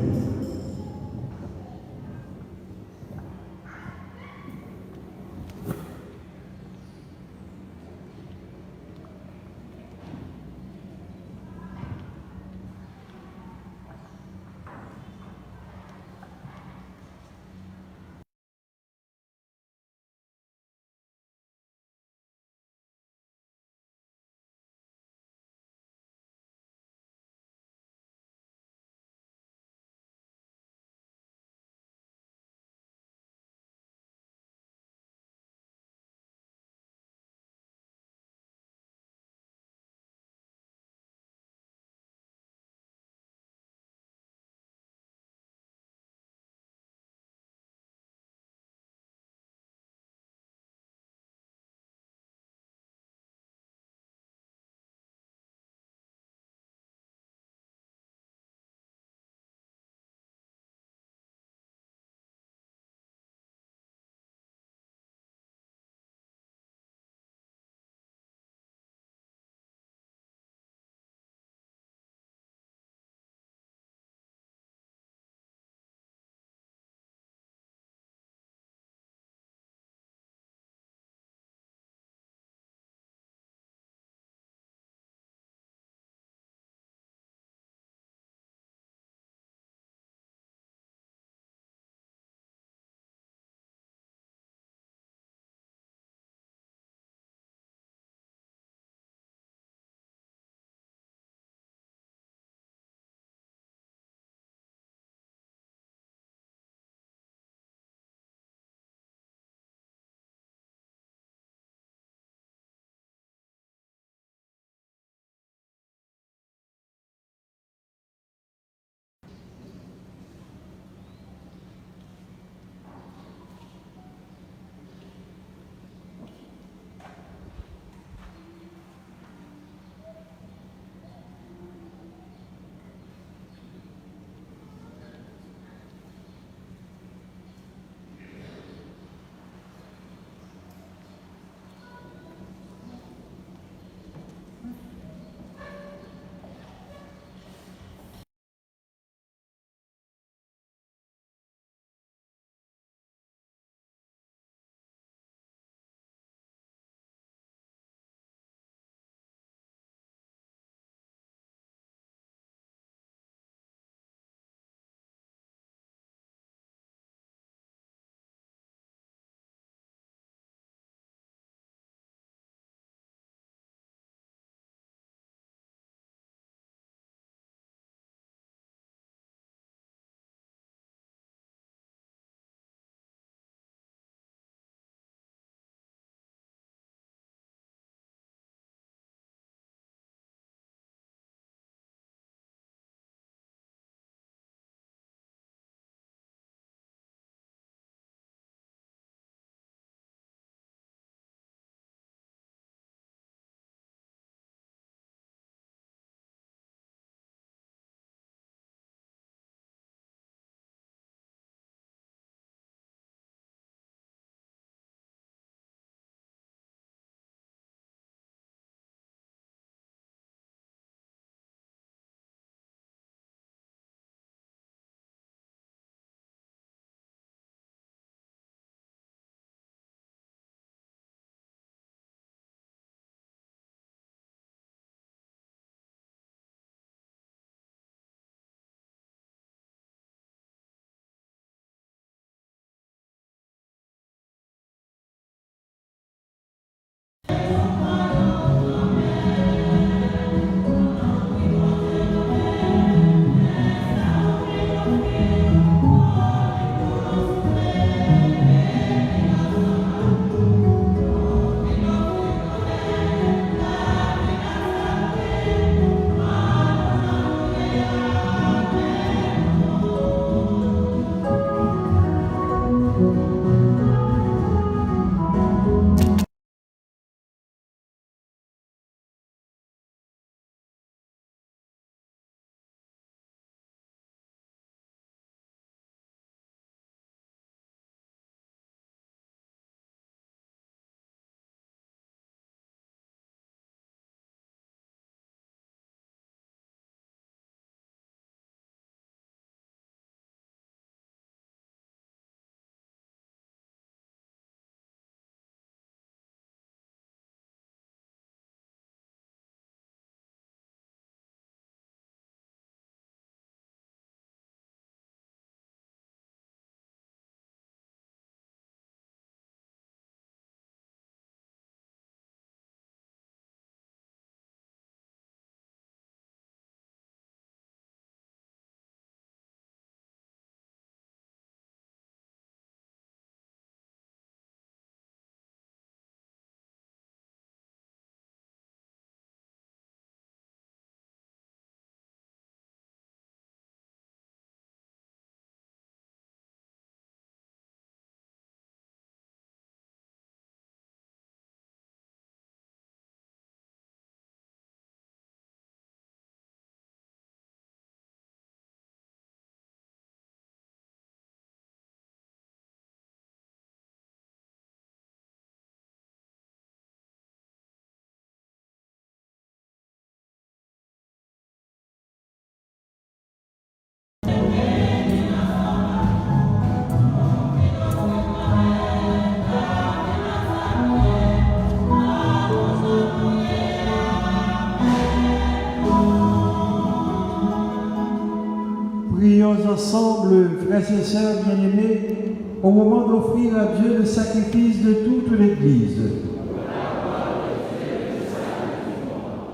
ensemble, frères et sœurs bien-aimés, au moment d'offrir à Dieu le sacrifice de toute l'Église.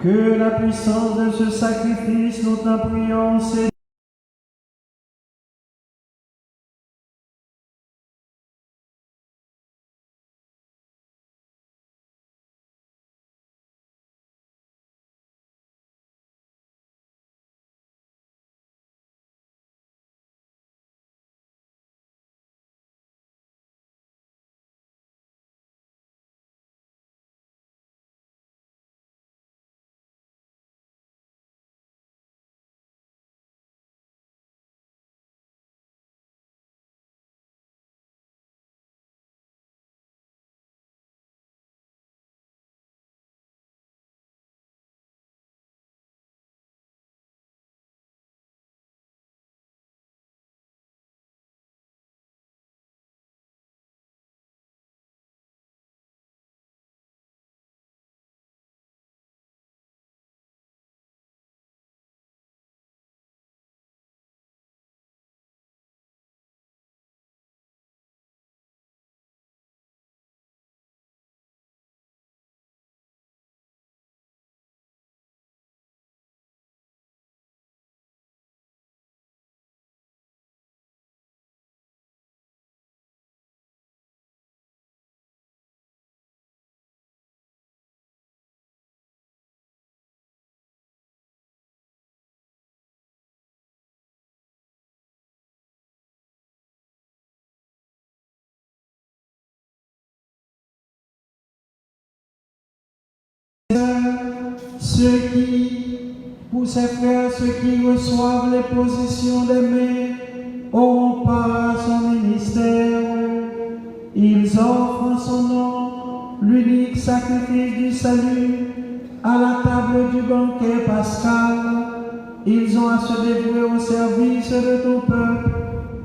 Que la puissance de ce sacrifice, nous t'en prions, Seigneur. Pour ces frères, ceux qui reçoivent les positions des mains auront part à son ministère. Ils offrent en son nom l'unique sacrifice du salut à la table du banquet pascal. Ils ont à se dévouer au service de ton peuple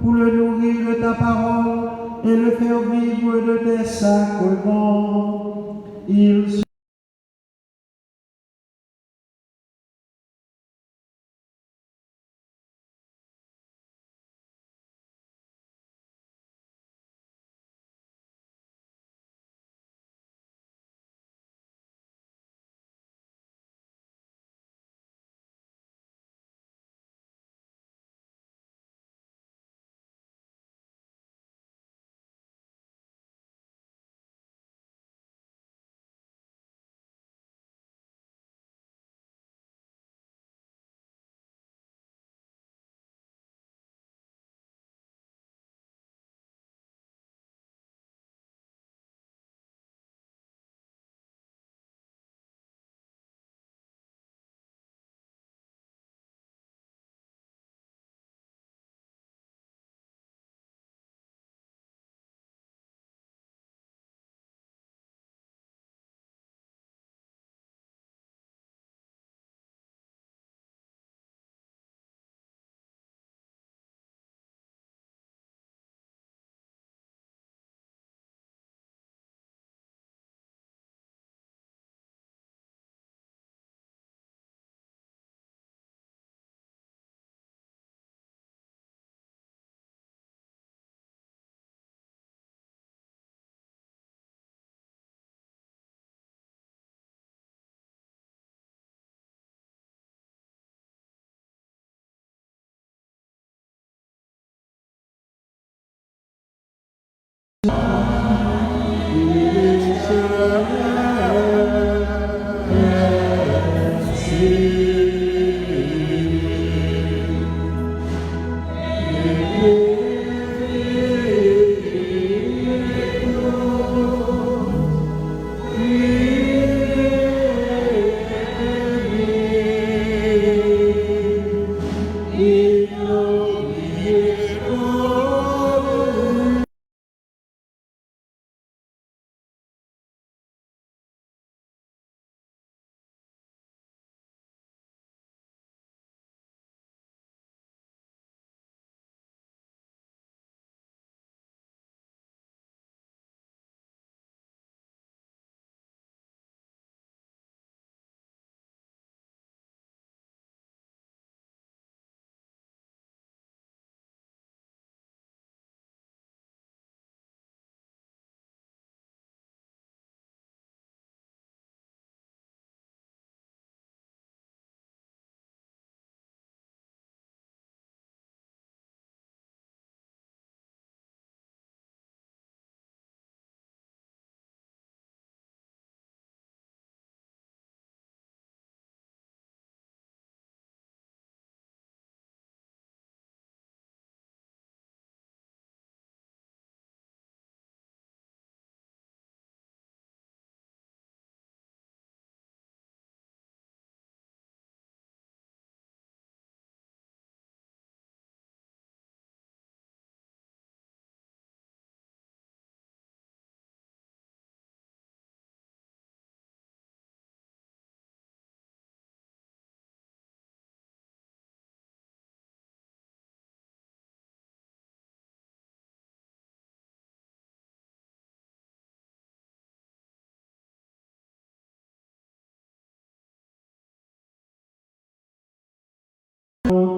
pour le nourrir de ta parole et le faire vivre de tes sacrements. Ils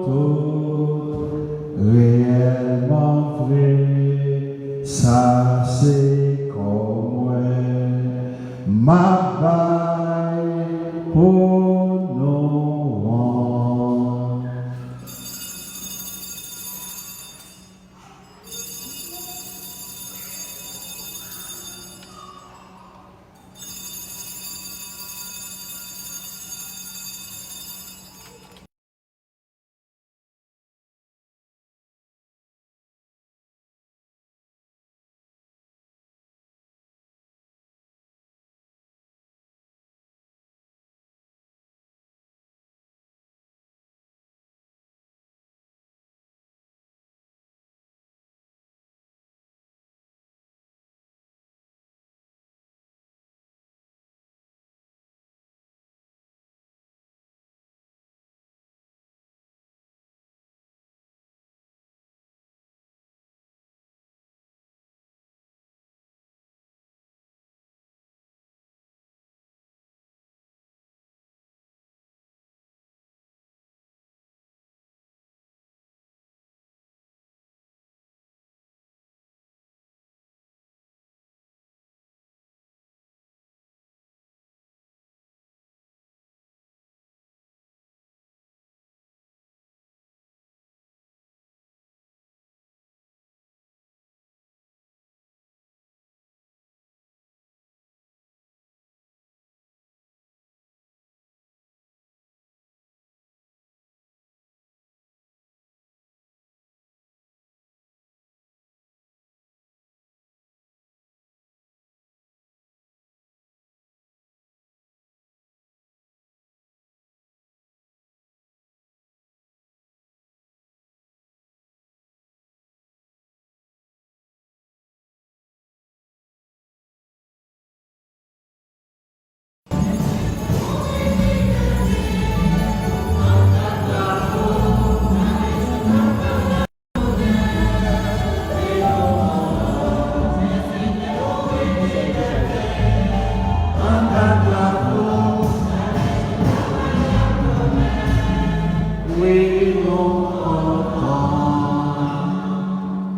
tout réellement vrai, ça c'est comme moi, ma baille pour nous.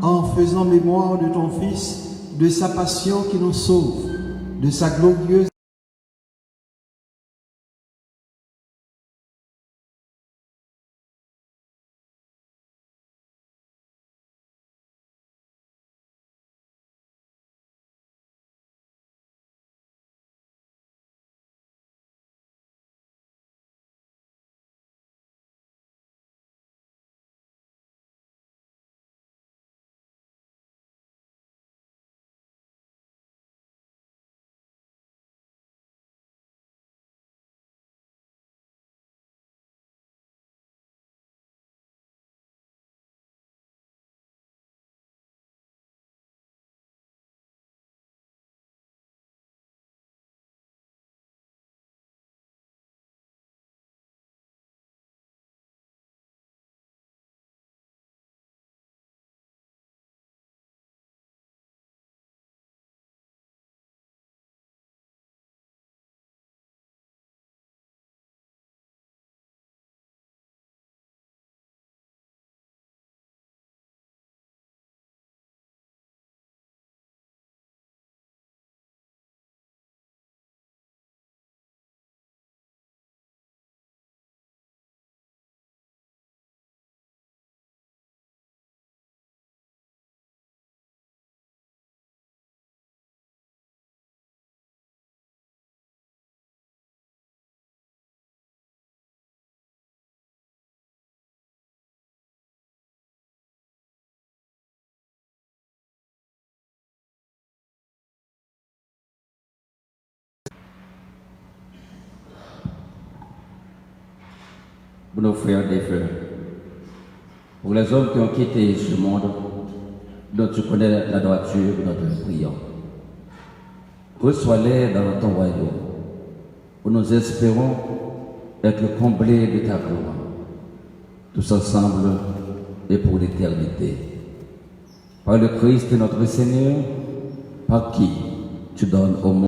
En faisant mémoire de ton Fils, de sa passion qui nous sauve, de sa glorieuse pour nos frères et frères, pour les hommes qui ont quitté ce monde, dont tu connais la droiture de notre prière. Reçois-les dans ton royaume, où nous espérons être comblés de ta gloire, tous ensemble et pour l'éternité. Par le Christ notre Seigneur, par qui tu donnes au monde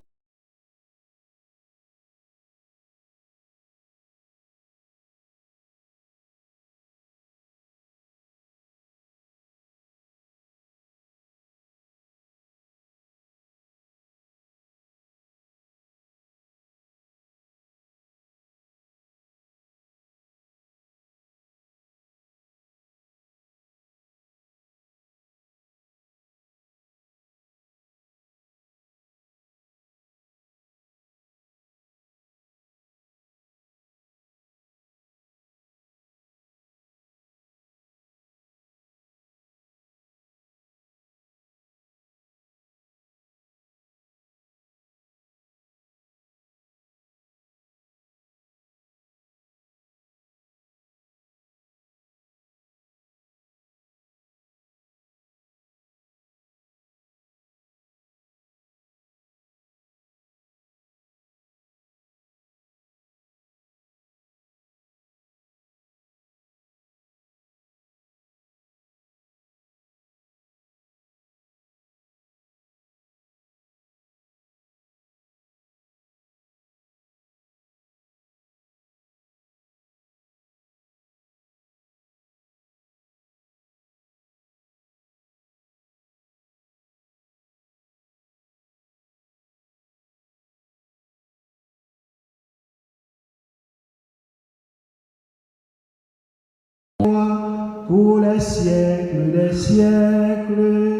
pour les siècles des siècles.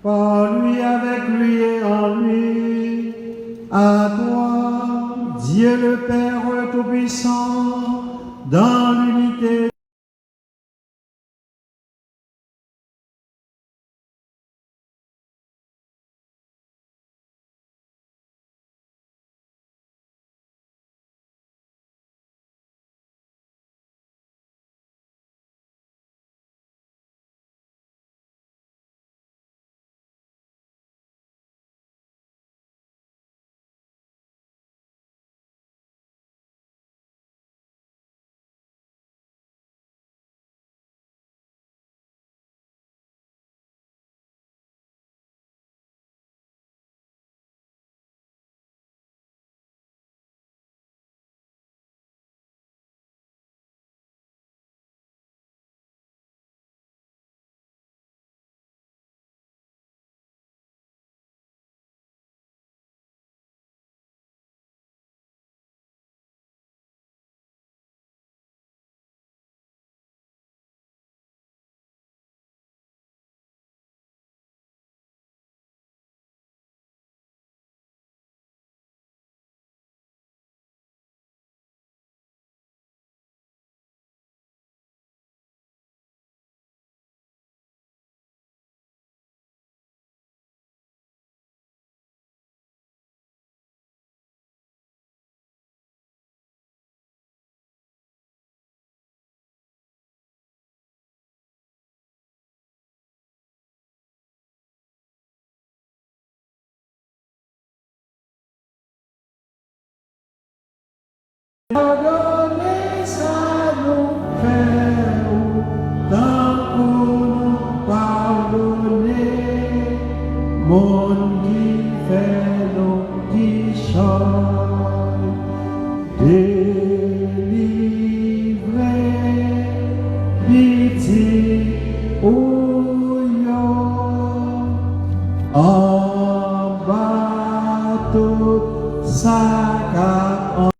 Par lui, avec lui et en lui, à toi, Dieu le Père Tout-Puissant, dans l'unité pardonner, ça nous fait autant pour nous pardonner. Monde qui fait nos qui chante, délivrer, pitié, en bateau, sac à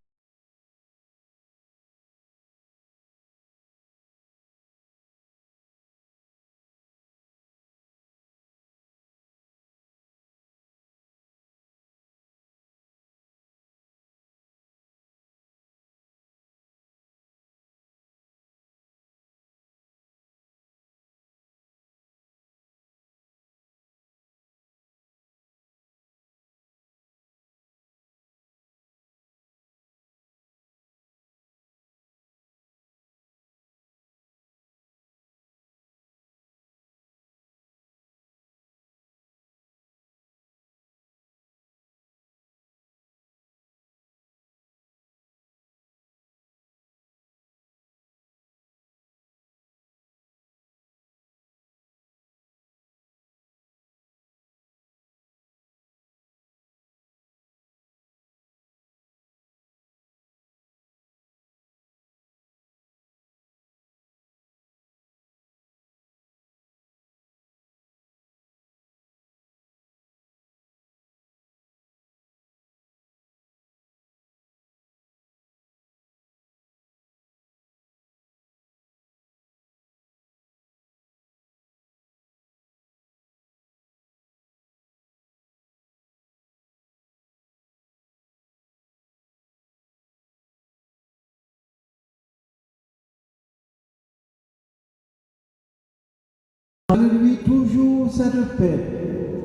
Donne-lui toujours cette paix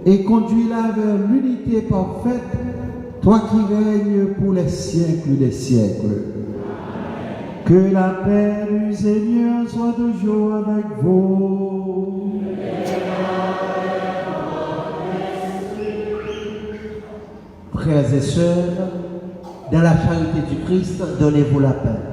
et conduis-la vers l'unité parfaite, toi qui règnes pour les siècles des siècles. Que la paix du Seigneur soit toujours avec vous. Frères et sœurs, dans la charité du Christ, donnez-vous la paix.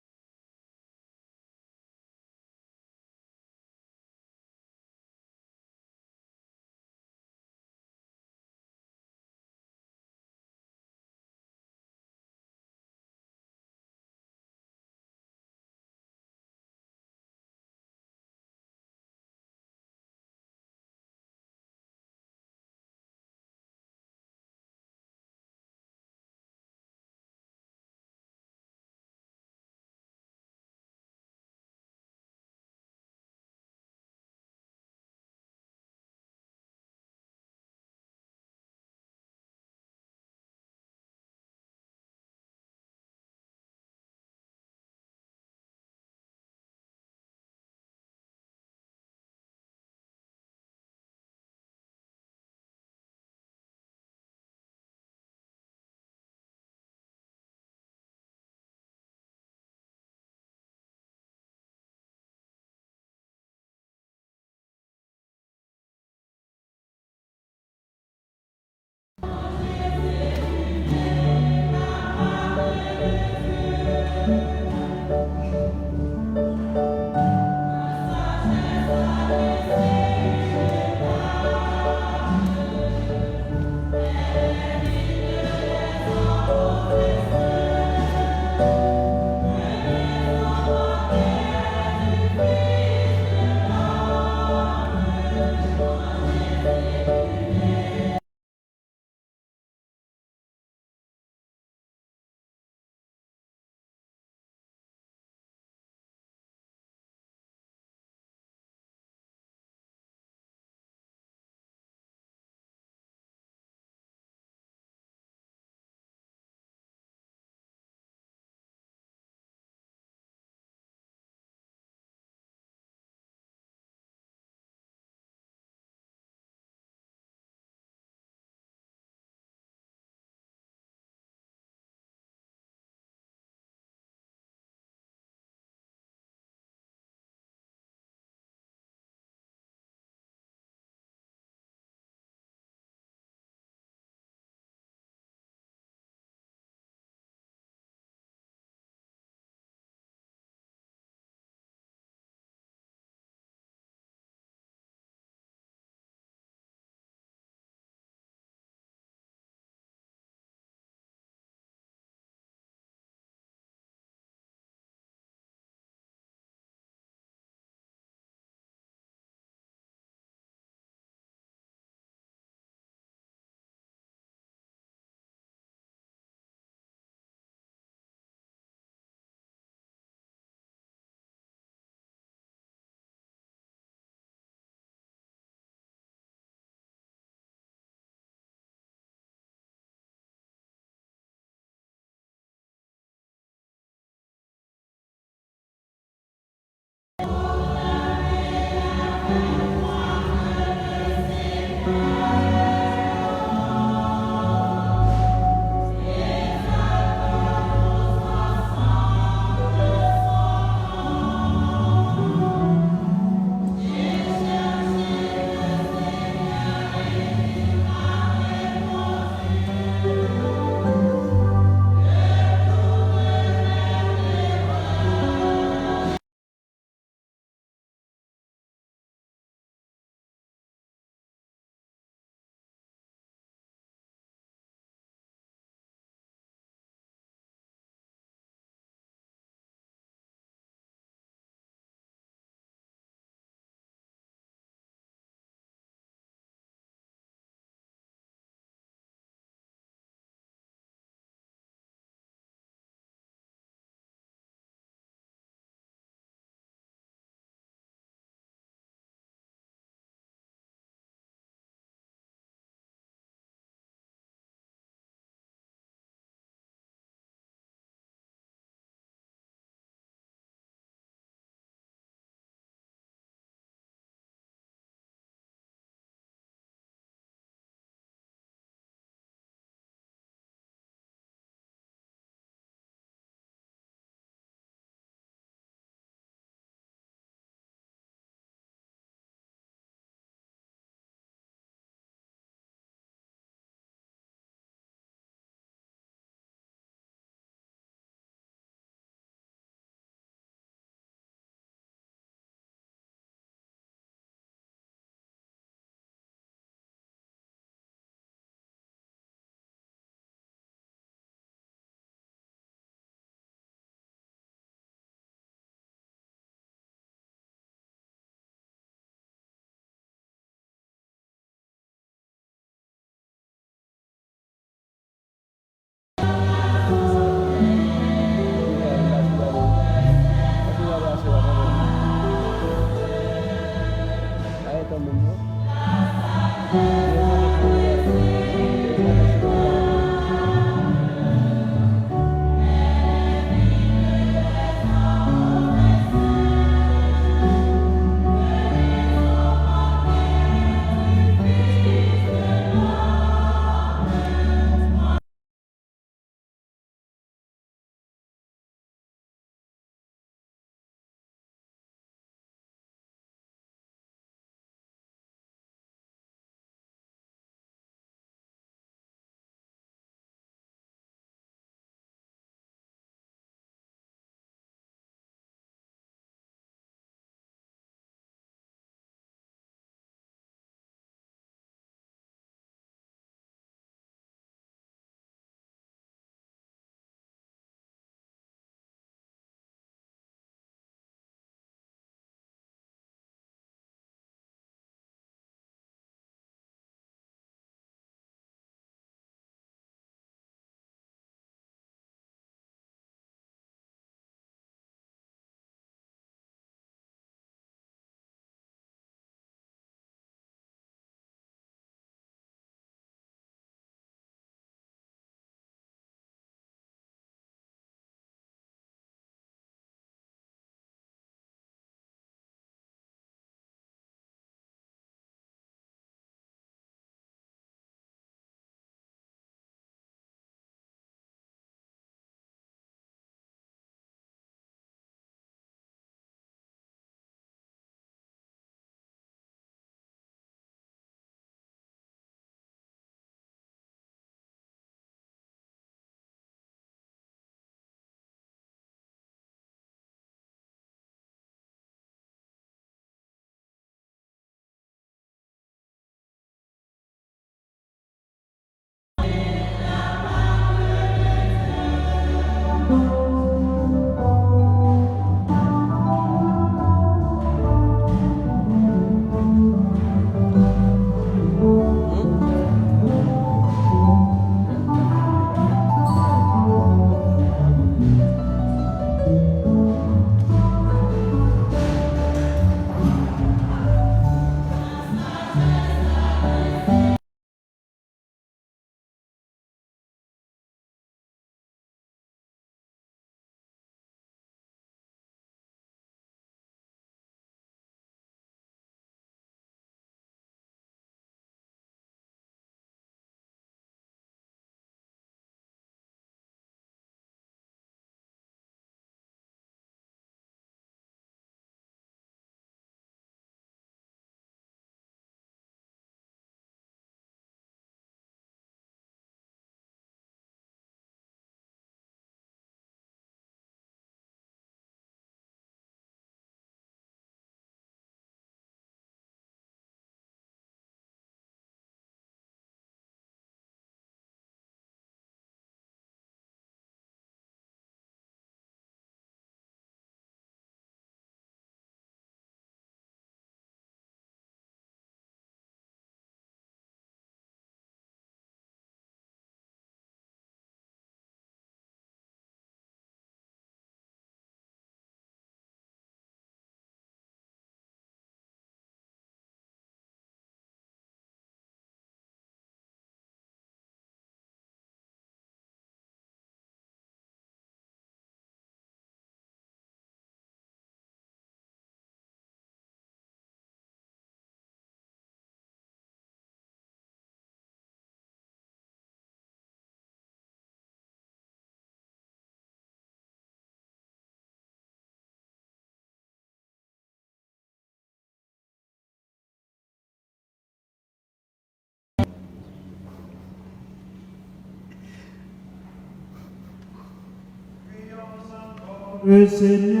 Le Seigneur,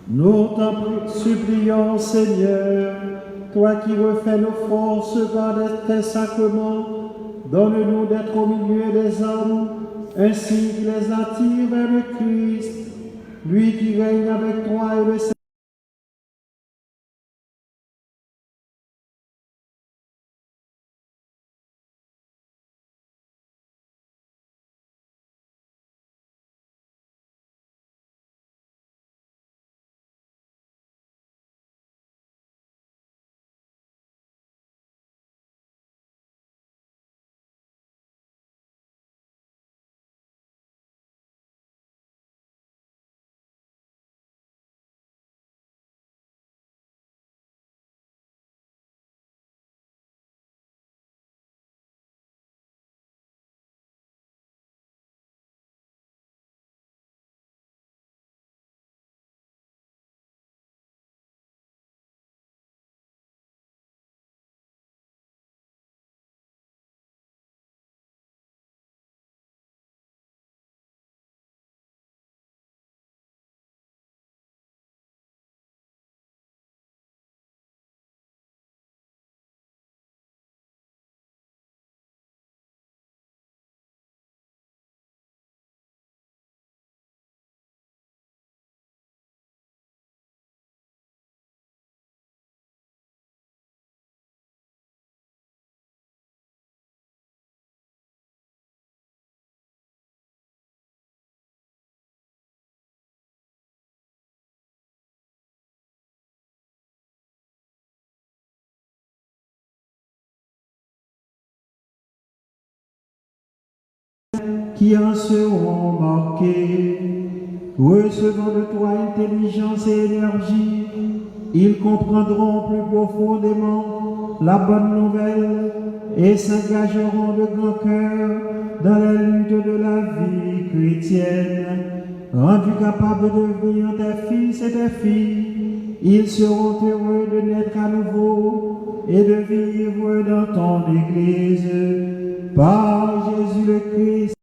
nous t'en supplions, Seigneur, toi qui refais nos forces par tes sacrements, donne-nous d'être au milieu des hommes, ainsi que les attire vers le Christ, lui qui règne avec toi et le Seigneur. qui en seront marqués. Recevant de toi intelligence et énergie, ils comprendront plus profondément la bonne nouvelle et s'engageront de grand cœur dans la lutte de la vie chrétienne. Rendus capables de devenir tes fils et tes filles, ils seront heureux de naître à nouveau et de vivre dans ton Église. Par Jésus le Christ.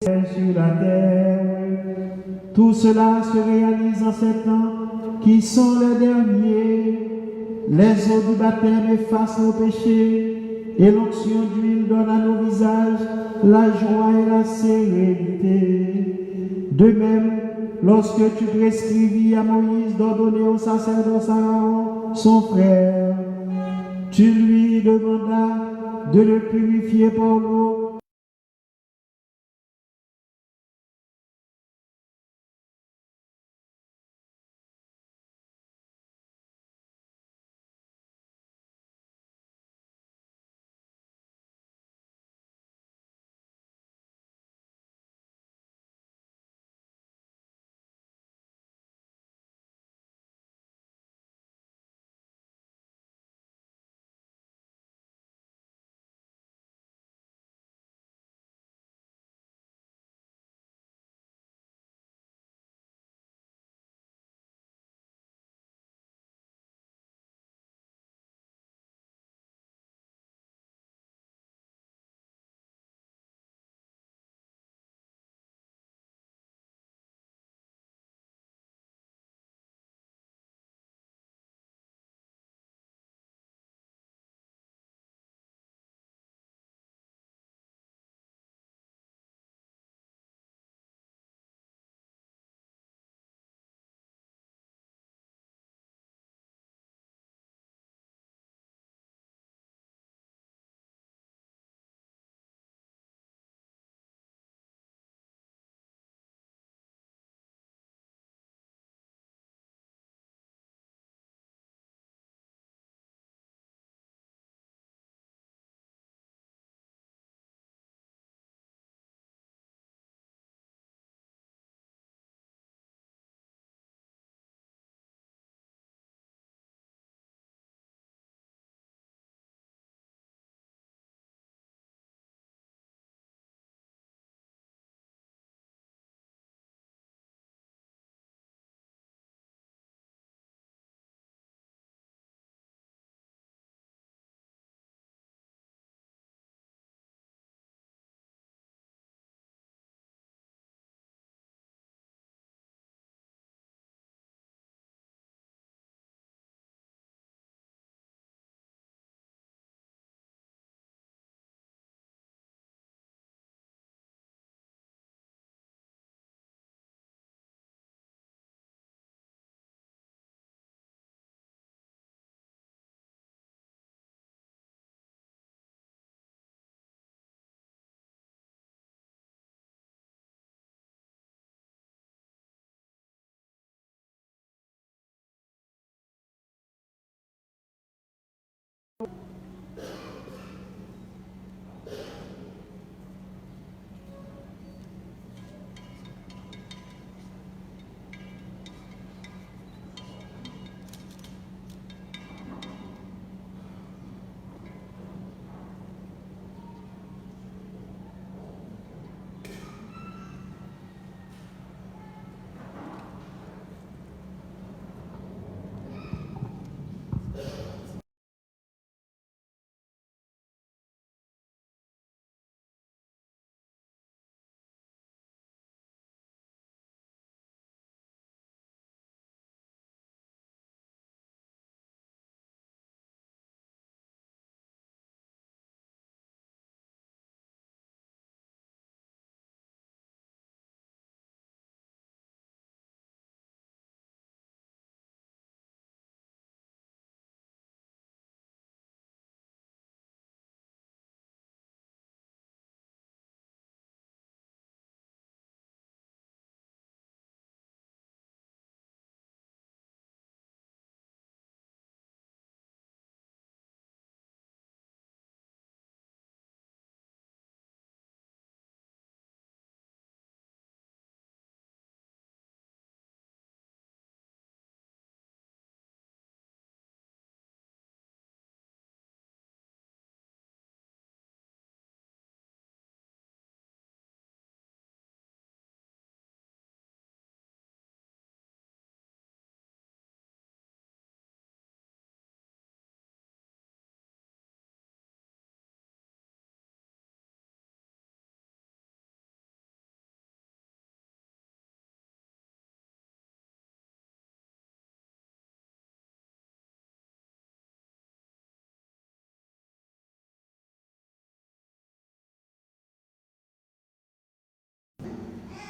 Sur la terre, tout cela se réalise en ces temps qui sont les derniers. Les eaux du baptême effacent nos péchés et l'onction d'huile donne à nos visages la joie et la sérénité. De même, lorsque tu prescrivis à Moïse d'ordonner au sacerdoce Aaron, son frère, tu lui demandas de le purifier par l'eau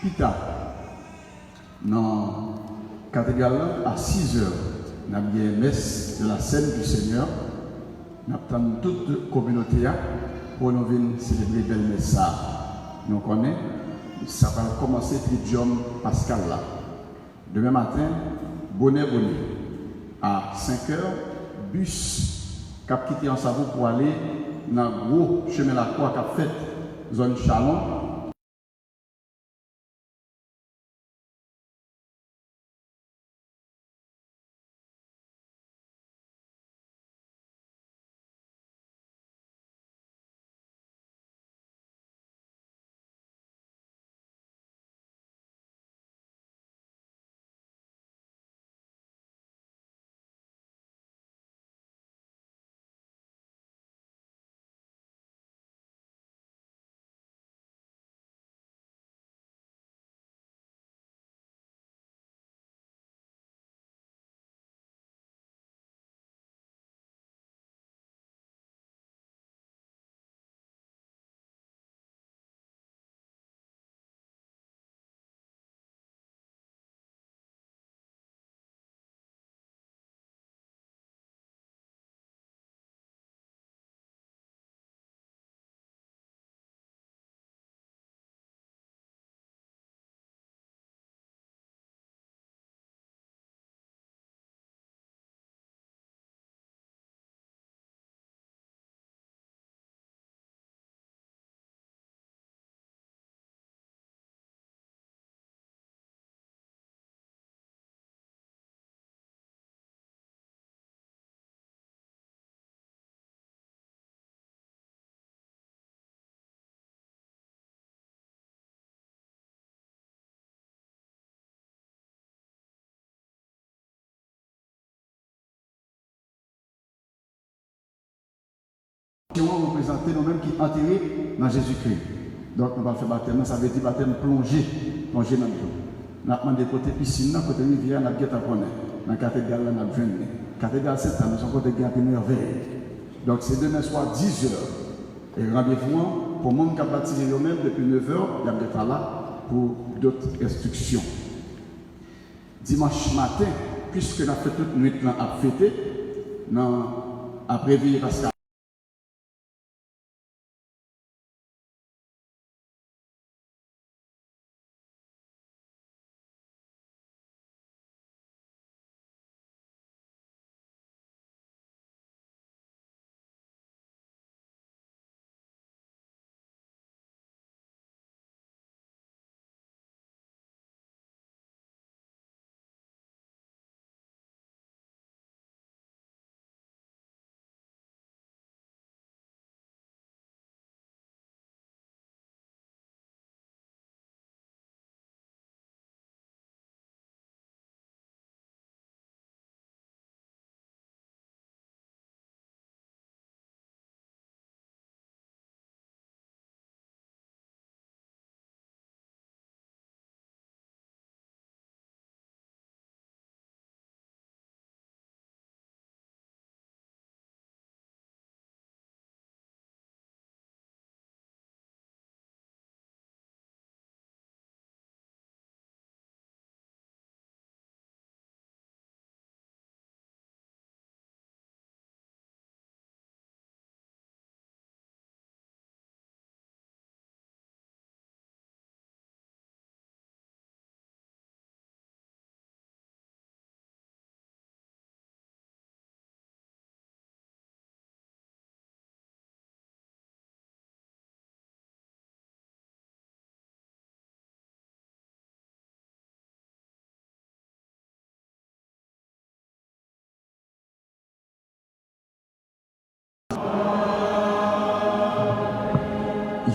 Pita, dans la cathédrale, à 6 heures, nous avons une messe de la scène du Seigneur. Nous avons toute la communauté pour nous venir célébrer belle messe. Nous connaissons, ça va commencer Tridium Pascal là. Demain matin, bonnet. À 5 heures, bus qui a quitté en Savoie pour aller dans le gros chemin la croix qui a fait zone Chalon. Qui vont représenter nous-mêmes qui sont enterrés dans Jésus-Christ. Donc nous allons faire baptême, ça veut dire baptême plongé dans l'eau. Nous avons demandé côté piscine, côté rivière, nous avons dit qu'on est. Dans la cathédrale, nous avons vu. La cathédrale, c'est ça, nous sommes côté de merveille. Donc c'est demain soir 10 h. Et rendez-vous pour les gens qui ont baptisé eux-mêmes depuis 9 h, il y a d'être là pour d'autres instructions. Dimanche matin, puisque nous avons fait toute nuit à fêter, après veiller parce que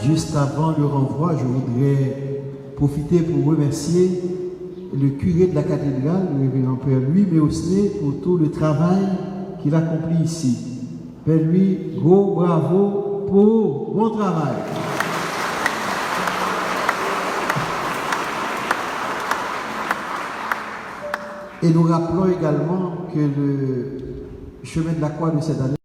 Juste avant le renvoi, je voudrais profiter pour remercier le curé de la cathédrale, le révérend Père Louis Méosné, pour tout le travail qu'il accomplit ici. Père Louis, gros bravo pour bon travail. Et nous rappelons également que le chemin de la croix de cette année